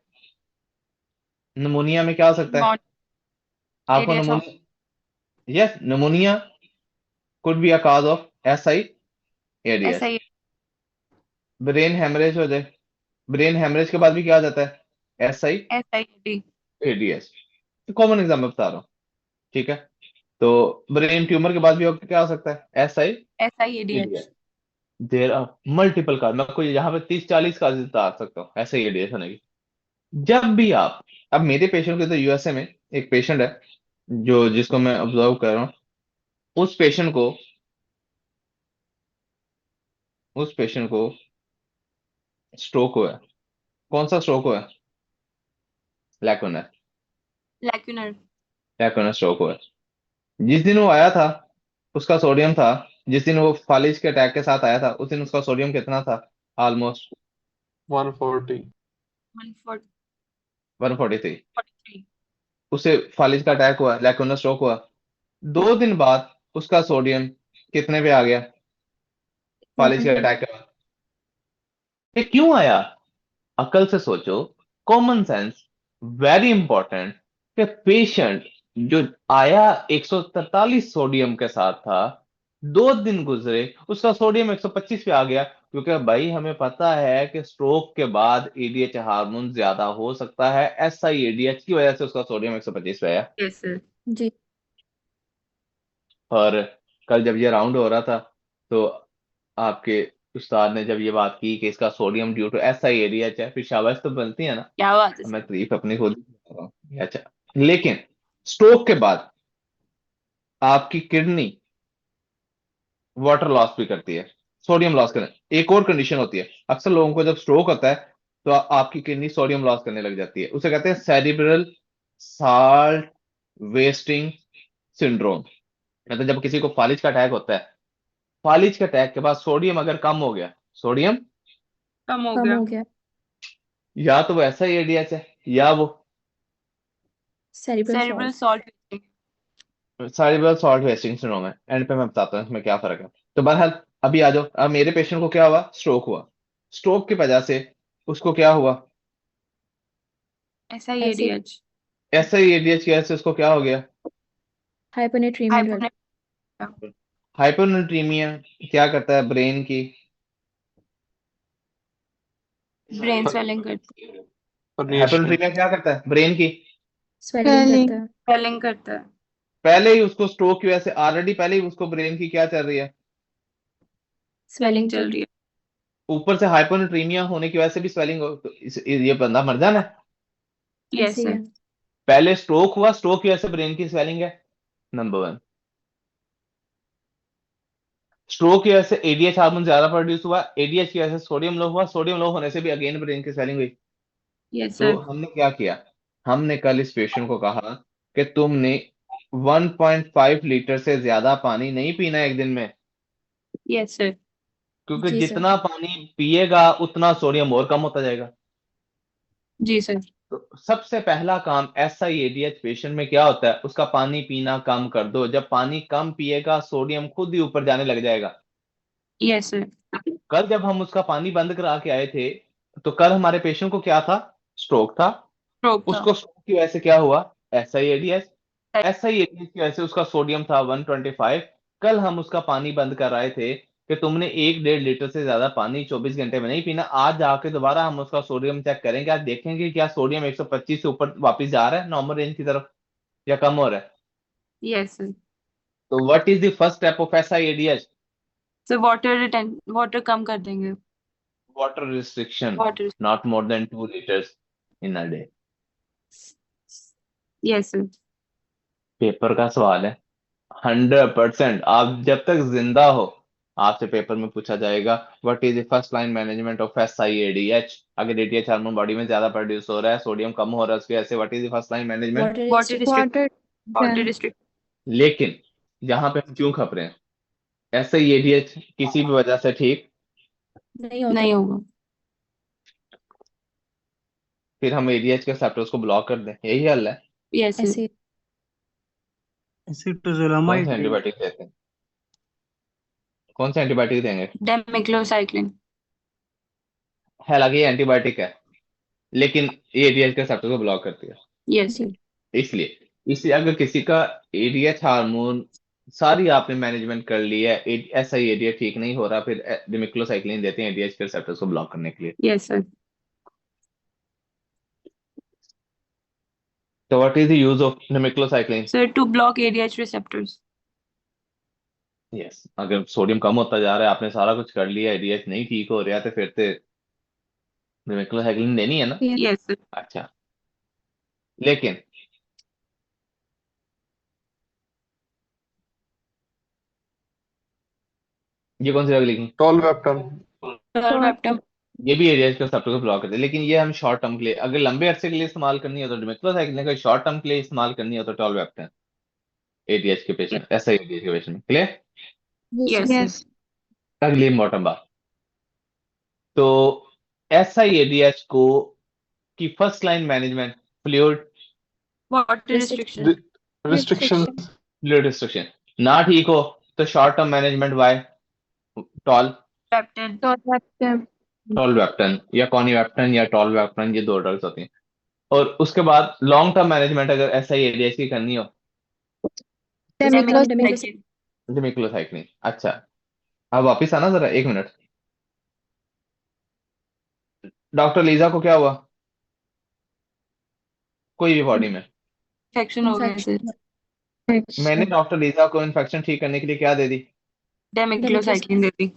निमोनिया में क्या हो सकता है? नॉन आपको area of pneumonia, yes, pneumonia could be a cause of SI ऐसा एडीएच। ही ब्रेन हेमरेज हो जाए, ब्रेन हेमरेज के बाद भी क्या आ जाता है? एसआई ऐसा ही एडीएच। कॉमन एग्जाम्पल बता रहा हूँ, ठीक है? तो ब्रेन ट्यूमर के बाद भी क्या हो सकता है? एसआई ऐसा ही ADH ADH. There are multiple cause, मैं कोई यहाँ पे 30-40 काजेज बता सकता हूँ ऐसे ही एडीएच होने की। जब भी आप, अब मेरे पेशेंट के तो यूएसए में एक पेशेंट है जो जिसको मैं ऑब्जर्व कर रहा हूँ। उस पेशेंट को उस पेशेंट को स्ट्रोक हुआ है। कौन सा स्ट्रोक हुआ है? लैकुनर लैक्यूनर लैकुनर स्ट्रोक हुआ है। जिस दिन वो आया था उसका सोडियम था, जिस दिन वो फालिज के अटैक के साथ आया था उस दिन उसका सोडियम कितना था? ऑलमोस्ट 140 143। 143 उसे फालिज का अटैक हुआ, लैकुनर स्ट्रोक हुआ। 2 दिन बाद उसका सोडियम कितने पे आ गया? फालिज के 100। अटैक के बाद। ये क्यों आया? अकल से सोचो, कॉमन सेंस, वेरी इंपॉर्टेंट। कि पेशेंट जो आया 143 सोडियम के साथ था, 2 दिन गुजरे उसका सोडियम 125 पे आ गया, क्योंकि भाई हमें पता है कि स्ट्रोक के बाद एडीएच हार्मोन ज्यादा हो सकता है। एसआई एडीएच की वजह से उसका सोडियम 125 पे आया। यस सर जी और कल जब ये राउंड हो रहा था तो आपके उस्ताद ने जब ये बात की कि इसका sodium due to SI ADH है, फिर शाबाश तो बनती है ना। क्या बात है मैं सर तारीफ अपनी खुद ही कर रहा हूँ। अच्छा, लेकिन स्ट्रोक के बाद आपकी किडनी वाटर लॉस भी करती है, सोडियम लॉस करने। एक और कंडीशन होती है, अक्सर लोगों को जब स्ट्रोक होता है तो आपकी किडनी सोडियम लॉस करने लग जाती है, उसे कहते हैं सेरिब्रल साल्ट वेस्टिंग सिंड्रोम। मतलब जब किसी को फालिज का अटैक होता है, फालिज के अटैक के बाद सोडियम अगर कम हो गया, सोडियम कम हो कम गया हो गया। या तो वो ऐसा ही एडीएच है या वो cerebral cerebral salt. Salt cerebral salt wasting syndrome है। एंड पे मैं बताता हूँ इसमें क्या फर्क है। तो बहरहाल अभी आ जाओ, अब मेरे पेशेंट को क्या हुआ? स्ट्रोक हुआ। स्ट्रोक की वजह से उसको क्या हुआ? ऐसा ही ऐसे एडीएच ऐसा ही एडीएच की वजह से उसको क्या हो गया? Hyponatraemia develop. हाइपोनेट्रिमिया हाइपोनेट्रीमिया क्या करता है ब्रेन की? ब्रेन स्वेलिंग करता है herniation हाइपोनेट्रीमिया क्या करता है ब्रेन की? Swelling Swelling. करता है। स्वेलिंग करता है पहले ही उसको स्ट्रोक की वजह से, ऑलरेडी पहले ही उसको ब्रेन की क्या चल रही है? स्वेलिंग स्वेलिंग चल चल। रही है ऊपर से हाइपोनेट्रीमिया होने की वजह से भी स्वेलिंग हो, तो ये बंदा मर जाना है। यस ऐसे ही सर है। पहले स्ट्रोक हुआ, स्ट्रोक की वजह से ब्रेन की स्वेलिंग है, नंबर 1। स्ट्रोक की वजह से एडीएच हार्मोन ज्यादा प्रोड्यूस हुआ, एडीएच की वजह से सोडियम लो हुआ, सोडियम लो होने से भी अगेन ब्रेन की स्वेलिंग हुई। यस तो सर। हमने क्या किया, हमने कल इस पेशेंट को कहा कि तुमने 1.5 लीटर से ज्यादा पानी नहीं पीना है एक दिन में, यस सर। क्योंकि जी सर। जितना पानी पिएगा उतना सोडियम और कम होता जाएगा। जी सर। तो सबसे पहला काम SIADH पेशेंट में क्या होता है, उसका पानी पीना कम कर दो। जब पानी कम पिएगा सोडियम खुद ही ऊपर जाने लग जाएगा। Yes sir. कल जब हम उसका पानी बंद करा के आए थे, तो कल हमारे पेशेंट को क्या था, स्ट्रोक था। स्ट्रोक था। उसको स्ट्रोक की वजह से क्या हुआ, SIADH। SIADH की वजह से उसका सोडियम था 125। कल हम उसका पानी बंद कर आए थे कि तुमने 1-1.5 लीटर से ज्यादा पानी 24 घंटे में नहीं पीना। आज जाके दोबारा हम उसका सोडियम चेक करेंगे, आज देखेंगे क्या सोडियम 125 से ऊपर वापस जा रहा है नॉर्मल रेंज की तरफ या कम हो रहा है। Yes sir. तो what is the first step of SIADH? Sir water कम कर देंगे। Water restriction, water. Not more than 2 litres in a day. Yes sir. Paper का सवाल है, 100%। आप जब तक जिंदा हो आपसे पेपर में पूछा जाएगा what is the first line management of SIADH। अगर एडीएच हार्मोन बॉडी में ज्यादा प्रोड्यूस हो रहा है, सोडियम कम हो रहा है, उसकी वजह से what is the first line management. Water water restriction. Restrict. Water Water. Restrict. लेकिन यहाँ पे हम क्यों खप रहे हैं, SIADH किसी भी वजह से ठीक नहीं होता। नहीं होगा। फिर हम एडीएच के रिसेप्टर्स को ब्लॉक कर दें, यही हल है। Yes sir. ऐसे कौन एसिटोजोलामाइड से दें। एंटीबायोटिक देते हैं, कौन से एंटीबायोटिक देंगे? डेमिक्लोसाइक्लिन। हालांकि ये एंटीबायोटिक है, लेकिन ये एडीएच के रिसेप्टर को ब्लॉक करती है। यस जी। सर। इसलिए इसलिए अगर किसी का एडीएच हार्मोन सारी आपने मैनेजमेंट कर ली है, SIADH ठीक नहीं हो रहा, फिर डिमिक्लोसाइक्लिन देते हैं एडीएच के रिसेप्टर्स को ब्लॉक करने के लिए। Yes sir. तो what is the use of demeclocycline? Sir to block ADH receptors. Yes, अगर सोडियम कम होता जा रहा है, आपने सारा कुछ कर लिया, एडीएच नहीं ठीक हो रहा, तो फिर तो डिमिक्लोसाइक्लिन देनी है ना। Yes. Yes sir. अच्छा, लेकिन ये कौन सी ड्रग लिखी, टॉलवेप्टन। टोलवेप्टम। ये भी एडीएच के रिसेप्टर को ब्लॉक करते हैं, लेकिन ये हम शॉर्ट टर्म के लिए, अगर लंबे अरसे के लिए इस्तेमाल करनी हो तो डिमिक्लोसाइक्लिन का, शॉर्ट टर्म के लिए इस्तेमाल करनी हो तो टॉलवेप्टन एडीएच के पेशेंट, SIADH के पेशेंट में। क्लियर? Yes sir. Yes. अगली इम्पोर्टेंट बात, तो SIADH को की first line management fluid water restriction. Restriction. Fluid restriction. ना ठीक हो तो शॉर्ट टर्म मैनेजमेंट बाय पेप्टाइन। Tolvaptan. टॉलवेप्टन या कॉनिवेप्टन या टॉलवेप्टन, ये दो ड्रग्स होती हैं। और उसके बाद लॉन्ग टर्म मैनेजमेंट अगर SIADH की करनी हो, Demiclos. डेमिक्लोसाइक्लिन। डिमिक्लोसाइक्लिन। अच्छा, अब वापिस आना जरा 1 मिनट। डॉक्टर लीजा को क्या हुआ, कोई भी बॉडी में, इन्फेक्शन हो गया सर। मैंने डॉक्टर लीजा को इन्फेक्शन ठीक करने के लिए क्या दे दी, डेमिक्लोसाइक्लिन दे दी।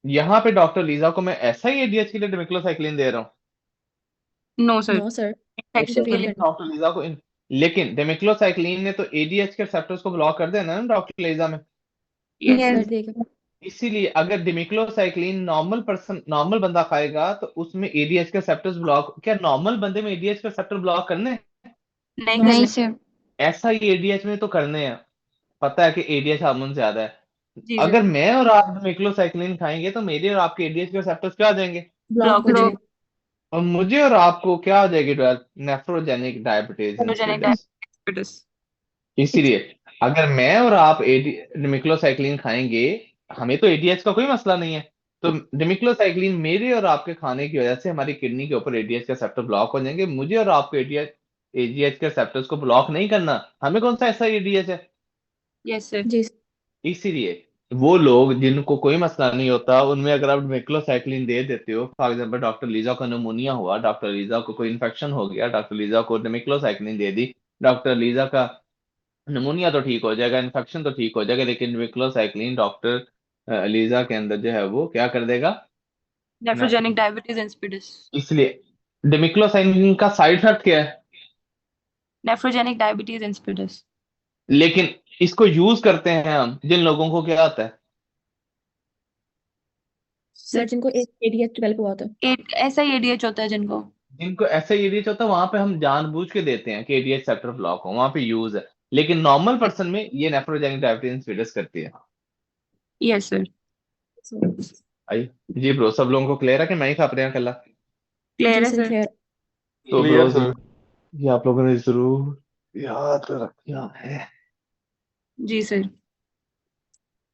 यहाँ पे डॉक्टर लीजा को मैं SIADH के लिए डिमिक्लोसाइक्लिन दे रहा हूँ। No sir. No sir. Infection के लिए। डॉक्टर लीजा को लेकिन डिमिक्लोसाइक्लिन ने तो एडीएच के रिसेप्टर्स को ब्लॉक कर देना ना डॉक्टर लीजा में। Yes Yes. कर सर। देगा। इसीलिए अगर डिमिक्लोसाइक्लिन नॉर्मल बंदा खाएगा तो उसमें एडीएच के रिसेप्टर्स ब्लॉक, क्या नॉर्मल बंदे में एडीएच के रिसेप्टर ब्लॉक करने हैं? नहीं नहीं करने। sir. SIADH में तो करने हैं, पता है कि एडीएच हार्मोन ज्यादा है। जी अगर सर। मैं और आप डिमिक्लोसाइक्लिन खाएंगे तो मेरे और आपके एडीएच के रिसेप्टर्स क्या आ जाएंगे, ब्लॉक हो ब्लॉक। जाएगा। और मुझे और आपको क्या हो जाएगी, nephrogenic diabetes monogenic insipidus. Diabetes. इसीलिए अगर मैं और आप डिमिक्लोसाइक्लिन खाएंगे, हमें तो एडीएच का कोई मसला नहीं है, तो डिमिक्लोसाइक्लिन मेरे और आपके खाने की वजह से हमारी किडनी के ऊपर एडीएच के रिसेप्टर ब्लॉक हो जाएंगे। मुझे और आपको एडीएच के रिसेप्टर्स को ब्लॉक नहीं करना, हमें कौन सा ऐसा एडीएच है। Yes sir. जी। इसीलिए वो लोग जिनको कोई मसला नहीं होता, उनमें अगर आप डिमिक्लोसाइक्लिन दे देते हो, फॉर एग्जांपल डॉक्टर लीजा को निमोनिया हुआ, डॉक्टर लीजा को कोई इन्फेक्शन हो गया, डॉक्टर लीजा को डिमिक्लोसाइक्लिन दे दी, डॉक्टर लीजा का निमोनिया तो ठीक हो जाएगा, इन्फेक्शन तो ठीक हो जाएगा, लेकिन डिमिक्लोसाइक्लिन डॉक्टर लीजा के अंदर जो है वो क्या कर देगा ना। Nephrogenic diabetes insipidus. इसलिए डिमिक्लोसाइक्लिन का साइड इफेक्ट क्या है, नेफ्रोजेनिक डायबिटीज इंसिपिडस। लेकिन इसको यूज करते हैं हम जिन लोगों को क्या आता है, सर जिनको एडीएच डेवलप हुआ होता है। ऐसा ही एडीएच होता है जिनको। जिनको ऐसा एडीएच होता है वहां पे हम जानबूझ के देते हैं कि एडीएच सेप्टर ब्लॉक हो, वहां पे यूज है। लेकिन नॉर्मल पर्सन में ये नेफ्रोजेनिक डायबिटीज फिटस करती है। Yes sir. आई जी ब्रो, सब लोगों को क्लियर है कि मैं ही खा रहे हैं कल्ला? क्लियर जी है सर सर। क्लियर। तो क्लियर ब्रोज सर। ये आप लोगों ने जरूर याद रखना है। जी सर।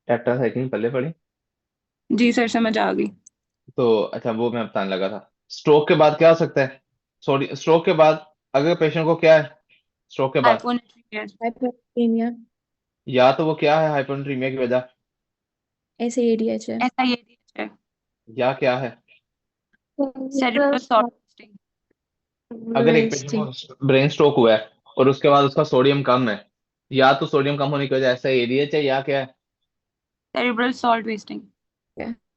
टेट्रासाइक्लिन पहले पढ़ी? जी सर समझ आ गई। तो अच्छा, वो मैं बताने लगा था। स्ट्रोक के बाद क्या हो सकता है? सॉरी, स्ट्रोक के बाद अगर पेशेंट को क्या है स्ट्रोक के बाद, हाइपोनेट्रिया। हाइपोनीमिया। या तो वो क्या है हाइपोनेट्रीमिया की वजह, ऐसे एडीएच है। ऐसा ही एडीएच है। या क्या है? Cerebral salt wasting. अगर एक पेशेंट को ब्रेन स्ट्रोक हुआ है और उसके बाद उसका सोडियम कम है, या तो सोडियम कम होने की वजह ऐसा एडीएच है या क्या है? Cerebral salt wasting.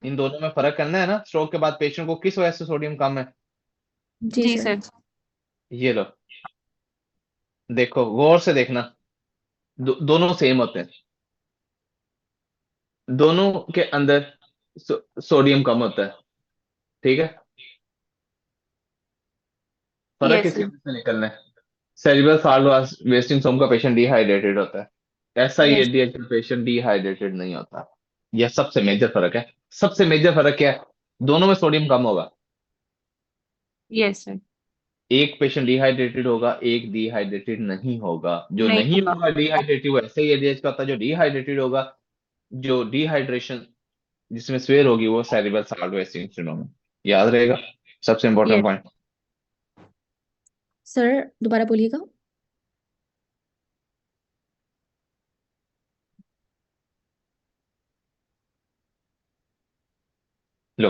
इन दोनों में फर्क करना है ना। स्ट्रोक के बाद पेशेंट को किस वजह से सोडियम कम है? जी जी सर। सर। ये लो, देखो गौर से देखना, दोनों सेम होते हैं। दोनों के अंदर सोडियम कम होता है, ठीक है। फर्क यस किसकी सर। वजह से निकलना है? सेरिब्रल सॉल्ट वेस्टिंग सोम का पेशेंट डिहाइड्रेटेड होता है, ऐसा ही यस एडीएच का पेशेंट डिहाइड्रेटेड नहीं होता। यह सबसे मेजर फर्क है। सबसे मेजर फर्क क्या है? दोनों में सोडियम कम होगा। Yes sir. एक पेशेंट डिहाइड्रेटेड होगा, एक डिहाइड्रेटेड नहीं होगा। जो नहीं नहीं होगा। होगा डिहाइड्रेटेड वो ऐसे ही एडीएच का होता है। जो डिहाइड्रेटेड होगा, जो डिहाइड्रेशन जिसमें स्वेयर होगी, वो सेरिब्रल सॉल्ट वेस्टिंग सिंड्रोम है। याद रहेगा, सबसे इंपॉर्टेंट यस पॉइंट। सर दोबारा बोलिएगा। लो,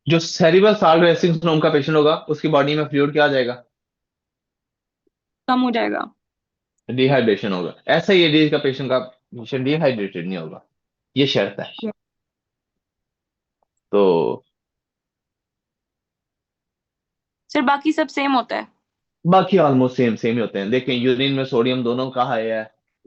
जो सेरिब्रल सॉल्ट वेस्टिंग सिंड्रोम का पेशेंट होगा उसकी बॉडी में फ्लूइड क्या आ जाएगा? कम हो जाएगा। डिहाइड्रेशन होगा। ऐसा ही एडीएच का पेशेंट का पेशेंट डिहाइड्रेटेड नहीं होगा। ये शर्त है। Yes. तो सर बाकी सब सेम होता है। बाकी ऑलमोस्ट सेम सेम ही होते हैं। देखिए, यूरिन में सोडियम दोनों का हाई है,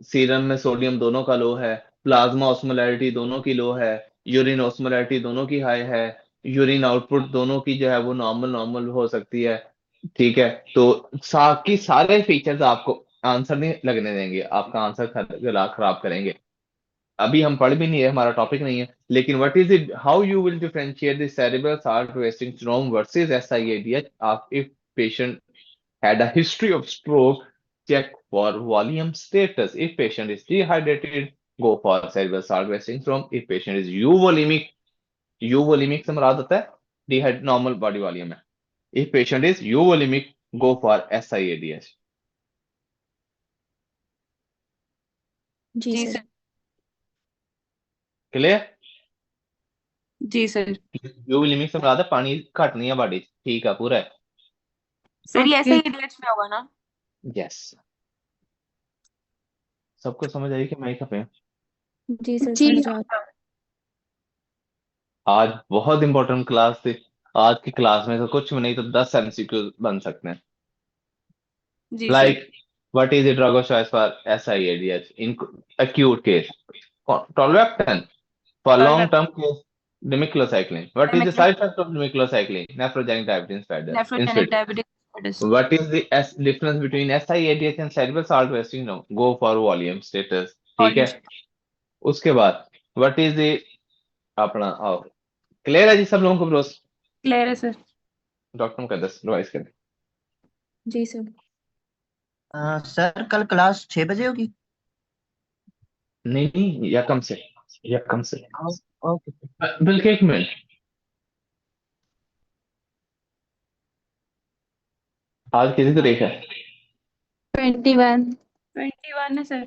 सीरम में सोडियम दोनों का लो है, प्लाज्मा ऑस्मोलैरिटी दोनों की लो है, यूरिन ऑस्मोलैरिटी दोनों की हाई है, यूरिन आउटपुट दोनों की जो है वो नॉर्मल नॉर्मल हो सकती है, ठीक है। तो साकी सारे फीचर्स आपको आंसर नहीं लगने देंगे, आपका आंसर खराब करेंगे। अभी हम पढ़ भी नहीं है, हमारा टॉपिक नहीं है। लेकिन what is it, how you will differentiate the cerebral salt wasting syndrome versus SIADH आप if patient had a history of stroke, check for volume status. If patient is dehydrated, go for cerebral salt wasting syndrome. If patient is euvolemic, euvolemic से मुराद होता है normal body volume है। If patient is euvolemic, go for SIADH. जी जी sir. Sir. Clear? जी sir. euvolemic से मुराद है पानी घट नहीं है बॉडी, ठीक है पूरा है। सर ये ऐसे ही एडीएच में होगा ना? यस, सबको समझ आई कि मैं ही खपे हूं? जी सर जी समझ आ। आज बहुत इंपॉर्टेंट क्लास थी। आज की क्लास में तो कुछ भी नहीं तो 10 एमसीक्यू बन सकते हैं। जी sir. Like, what is the drug of choice for SIADH in acute case? Tolvaptan. For long-term case, demiclocycline. What is the side effect of demiclocycline? Nephrogenic diabetes nephrogenic insipid. Diabetes. What is the difference between SIADH and cerebral salt wasting? No, go for volume status. ठीक है। उसके बाद what is the अपना clear है जी सब लोगों को Bros? Clear है सर। डॉक्टर मुकद्दस रिवाइज करें। जी सर। सर कल क्लास 6 बजे होगी? नहीं नहीं, या कम से, या कम से। ओके। बल्कि एक मिनट, आज किसी तारीख है? 21। 21 है सर।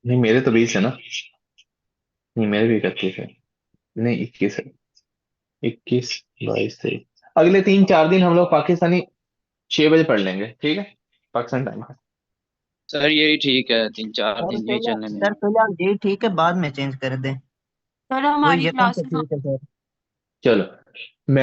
नहीं मेरे तो 20 है ना। नहीं मेरे भी 31 है। नहीं 21 है। 21, 22, 23। अगले 3-4 दिन हम लोग पाकिस्तानी 6 बजे पढ़ लेंगे, ठीक है, पाकिस्तान टाइम का। सर यही ठीक है, 3-4 दिन यही चलने सर में। फिलहाल ये ठीक है, बाद में चेंज कर दें। सर वही हमारी यकम से क्लासेस ठीक है सर। चलो। मैं